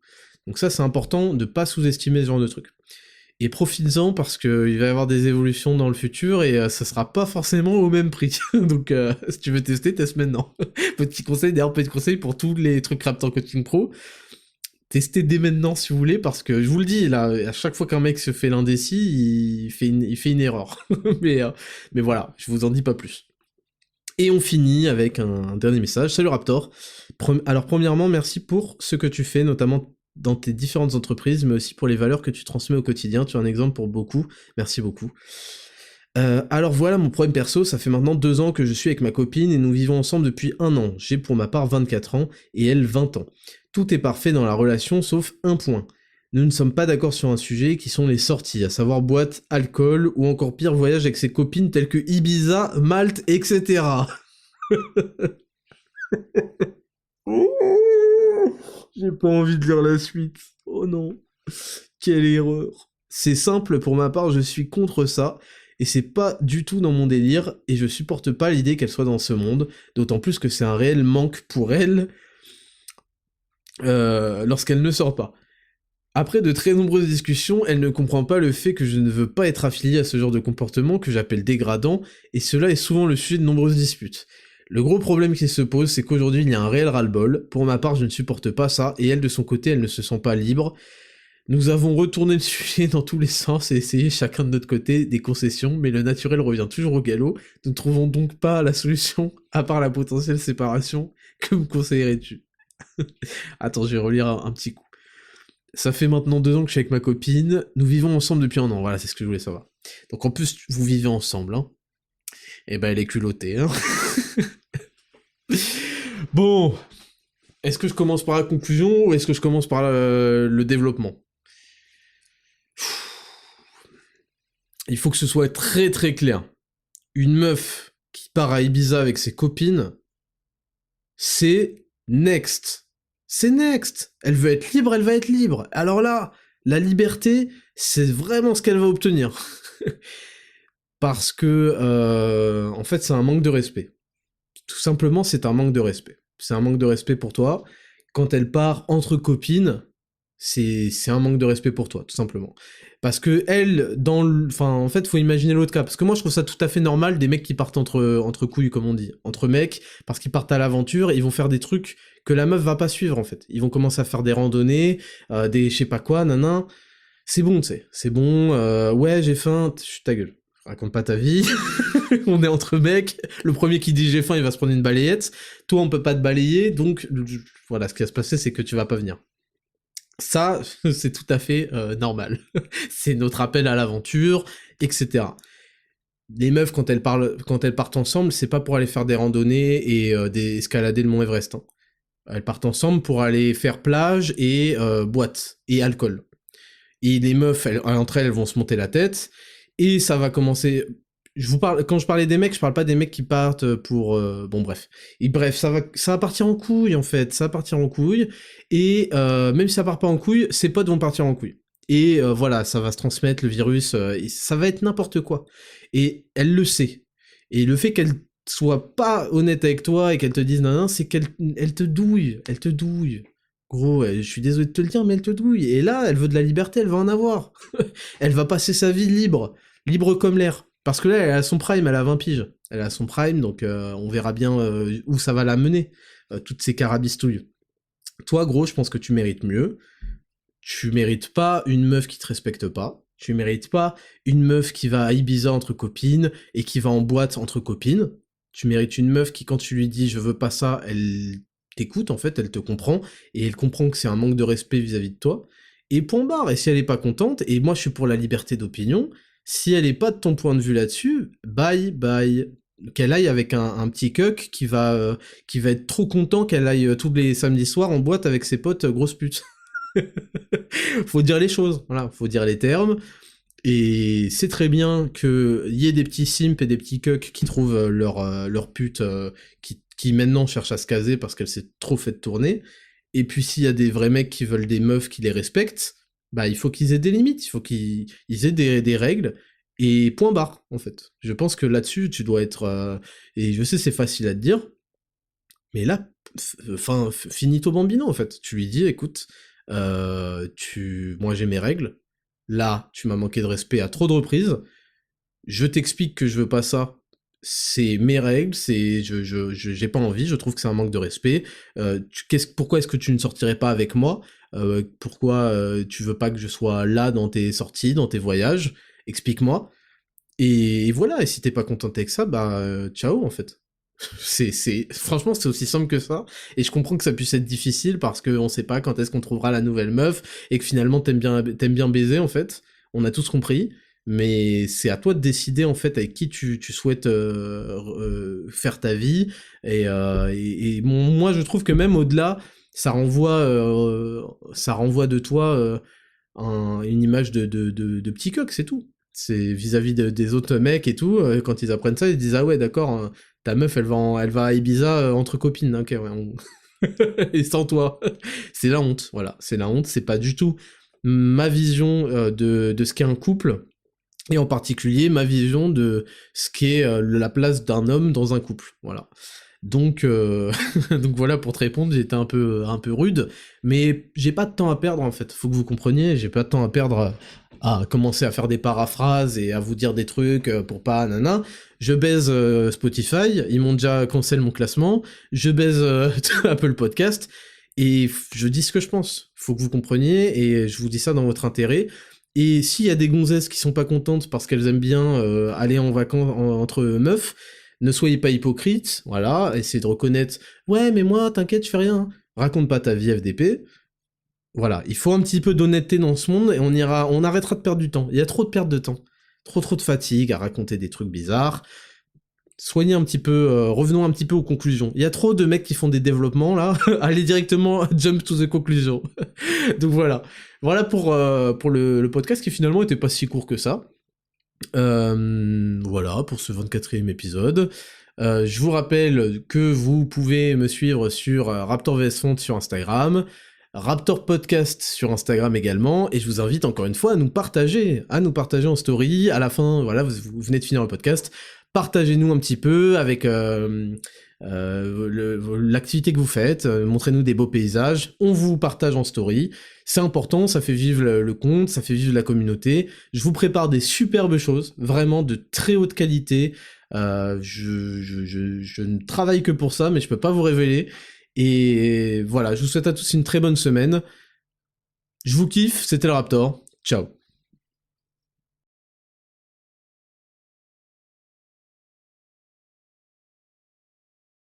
Donc ça, c'est important de pas sous-estimer ce genre de truc. Et profites-en, parce que il va y avoir des évolutions dans le futur, et ça sera pas forcément au même prix. Donc si tu veux tester, teste maintenant. Petit conseil pour tous les trucs Raptor Coaching Pro, testez dès maintenant si vous voulez, parce que je vous le dis, là, à chaque fois qu'un mec se fait l'indécis, il fait une erreur. Mais voilà, je vous en dis pas plus. Et on finit avec un dernier message. Salut Raptor. Alors premièrement, merci pour ce que tu fais, notamment dans tes différentes entreprises, mais aussi pour les valeurs que tu transmets au quotidien. Tu es un exemple pour beaucoup. Merci beaucoup. Alors voilà mon problème perso, ça fait maintenant 2 ans que je suis avec ma copine et nous vivons ensemble depuis 1 an. J'ai pour ma part 24 ans et elle 20 ans. Tout est parfait dans la relation sauf un point. Nous ne sommes pas d'accord sur un sujet qui sont les sorties, à savoir boîte, alcool ou encore pire voyage avec ses copines telles que Ibiza, Malte, etc. J'ai pas envie de lire la suite. Oh non. Quelle erreur. C'est simple, pour ma part, je suis contre ça, et c'est pas du tout dans mon délire, et je supporte pas l'idée qu'elle soit dans ce monde, d'autant plus que c'est un réel manque pour elle lorsqu'elle ne sort pas. Après de très nombreuses discussions, elle ne comprend pas le fait que je ne veux pas être affilié à ce genre de comportement que j'appelle dégradant, et cela est souvent le sujet de nombreuses disputes. Le gros problème qui se pose, c'est qu'aujourd'hui il y a un réel ras-le-bol. Pour ma part, je ne supporte pas ça, et elle de son côté, elle ne se sent pas libre. Nous avons retourné le sujet dans tous les sens et essayé chacun de notre côté des concessions, mais le naturel revient toujours au galop. Nous ne trouvons donc pas la solution, à part la potentielle séparation. Que me conseillerais-tu? Attends, je vais relire un petit coup. Ça fait maintenant 2 ans que je suis avec ma copine, nous vivons ensemble depuis 1 an, voilà, c'est ce que je voulais savoir. Donc en plus, vous vivez ensemble, hein. Et ben elle est culottée, hein. Bon, est-ce que je commence par la conclusion, ou est-ce que je commence par le développement? Il faut que ce soit très très clair. Une meuf qui part à Ibiza avec ses copines, c'est next. C'est next. Elle veut être libre, elle va être libre. Alors là, la liberté, c'est vraiment ce qu'elle va obtenir. Parce que, en fait, c'est un manque de respect. Tout simplement, c'est un manque de respect. C'est un manque de respect pour toi. Quand elle part entre copines, c'est un manque de respect pour toi, tout simplement. Parce que elle, enfin, en fait, faut imaginer l'autre cas. Parce que moi, je trouve ça tout à fait normal, des mecs qui partent entre couilles, comme on dit. Entre mecs, parce qu'ils partent à l'aventure, ils vont faire des trucs que la meuf va pas suivre, en fait. Ils vont commencer à faire des randonnées, des je sais pas quoi, nanan. C'est bon, tu sais. C'est bon, ouais, j'ai faim, chut, ta gueule. Raconte pas ta vie. On est entre mecs. Le premier qui dit j'ai faim, il va se prendre une balayette. Toi, on peut pas te balayer, donc voilà, ce qui va se passer, c'est que tu vas pas venir. Ça, c'est tout à fait normal. C'est notre appel à l'aventure, etc. Les meufs, quand elles partent ensemble, c'est pas pour aller faire des randonnées et escalader le mont Everest. Hein. Elles partent ensemble pour aller faire plage et boîte et alcool. Et les meufs, entre elles vont se monter la tête, et ça va commencer... Quand je parlais des mecs, je parle pas des mecs qui partent pour... bon bref. Et bref, ça va partir en couille en fait, ça va partir en couille, et même si ça part pas en couille, ses potes vont partir en couille. Et voilà, ça va se transmettre, le virus, ça va être n'importe quoi. Et elle le sait. Et le fait qu'elle soit pas honnête avec toi et qu'elle te dise non, c'est qu'elle te douille, elle te douille. Gros, je suis désolé de te le dire, mais elle te douille. Et là, elle veut de la liberté, elle va en avoir. Elle va passer sa vie libre comme l'air. Parce que là, elle a son prime, elle a 20 piges. Elle a son prime, donc on verra bien où ça va la mener, toutes ces carabistouilles. Toi, gros, je pense que tu mérites mieux. Tu mérites pas une meuf qui te respecte pas. Tu mérites pas une meuf qui va à Ibiza entre copines et qui va en boîte entre copines. Tu mérites une meuf qui, quand tu lui dis « je veux pas ça », elle t'écoute, en fait, elle te comprend, et elle comprend que c'est un manque de respect vis-à-vis de toi. Et point barre. Et si elle est pas contente, et moi je suis pour la liberté d'opinion, si elle est pas de ton point de vue là-dessus, bye bye. Qu'elle aille avec un petit cuck qui va être trop content qu'elle aille tous les samedis soirs en boîte avec ses potes grosses putes. Faut dire les choses, voilà, faut dire les termes. Et c'est très bien qu'il y ait des petits simps et des petits cucks qui trouvent leur pute, qui maintenant cherchent à se caser parce qu'elle s'est trop fait tourner. Et puis s'il y a des vrais mecs qui veulent des meufs qui les respectent, bah il faut qu'ils aient des limites, il faut qu'ils aient des règles, et point barre, en fait. Je pense que là-dessus, tu dois être... et je sais, c'est facile à te dire, mais là, finito bambino, en fait. Tu lui dis, écoute, moi j'ai mes règles, là, tu m'as manqué de respect à trop de reprises, je t'explique que je veux pas ça, c'est mes règles, j'ai pas envie, je trouve que c'est un manque de respect, pourquoi est-ce que tu ne sortirais pas avec moi, pourquoi tu veux pas que je sois là dans tes sorties, dans tes voyages, explique-moi, et voilà, et si t'es pas contente avec ça, bah ciao en fait. Franchement, c'est aussi simple que ça, et je comprends que ça puisse être difficile parce qu'on sait pas quand est-ce qu'on trouvera la nouvelle meuf, et que finalement t'aimes bien baiser en fait, on a tous compris, mais c'est à toi de décider en fait avec qui tu souhaites faire ta vie, moi je trouve que même au-delà, ça renvoie de toi une image de petit coq, c'est tout. C'est vis-à-vis des autres mecs et tout, quand ils apprennent ça, ils disent ah ouais d'accord, ta meuf elle va à Ibiza entre copines, ok ouais, et sans toi. C'est la honte, voilà, c'est la honte, c'est pas du tout ma vision de ce qu'est un couple, et en particulier ma vision de ce qu'est la place d'un homme dans un couple, voilà. Donc, donc voilà, pour te répondre, j'étais un peu rude, mais j'ai pas de temps à perdre en fait, faut que vous compreniez, j'ai pas de temps à perdre à commencer à faire des paraphrases et à vous dire des trucs pour pas nana. Je baise Spotify, ils m'ont déjà cancel mon classement, je baise Apple Podcast, et je dis ce que je pense, faut que vous compreniez, et je vous dis ça dans votre intérêt. Et s'il y a des gonzesses qui sont pas contentes parce qu'elles aiment bien aller en vacances entre meufs, ne soyez pas hypocrites, voilà, essayez de reconnaître « Ouais, mais moi, t'inquiète, je fais rien. » Raconte pas ta vie FDP. Voilà, il faut un petit peu d'honnêteté dans ce monde, et on arrêtera de perdre du temps. Il y a trop de perte de temps. Trop de fatigue à raconter des trucs bizarres. Soignez un petit peu, revenons un petit peu aux conclusions. Il y a trop de mecs qui font des développements, là, allez directement jump to the conclusion. Donc voilà. Voilà pour le podcast qui finalement était pas si court que ça. Voilà, pour ce 24e épisode. Je vous rappelle que vous pouvez me suivre sur Raptor vs Font sur Instagram, Raptor Podcast sur Instagram également, et je vous invite encore une fois à nous partager en story. À la fin, voilà, vous venez de finir le podcast, partagez-nous un petit peu avec l'activité que vous faites, montrez-nous des beaux paysages, on vous partage en story, c'est important, ça fait vivre le compte, ça fait vivre la communauté, je vous prépare des superbes choses, vraiment de très haute qualité, je ne travaille que pour ça, mais je peux pas vous révéler, et voilà, je vous souhaite à tous une très bonne semaine, je vous kiffe, c'était le Raptor, ciao.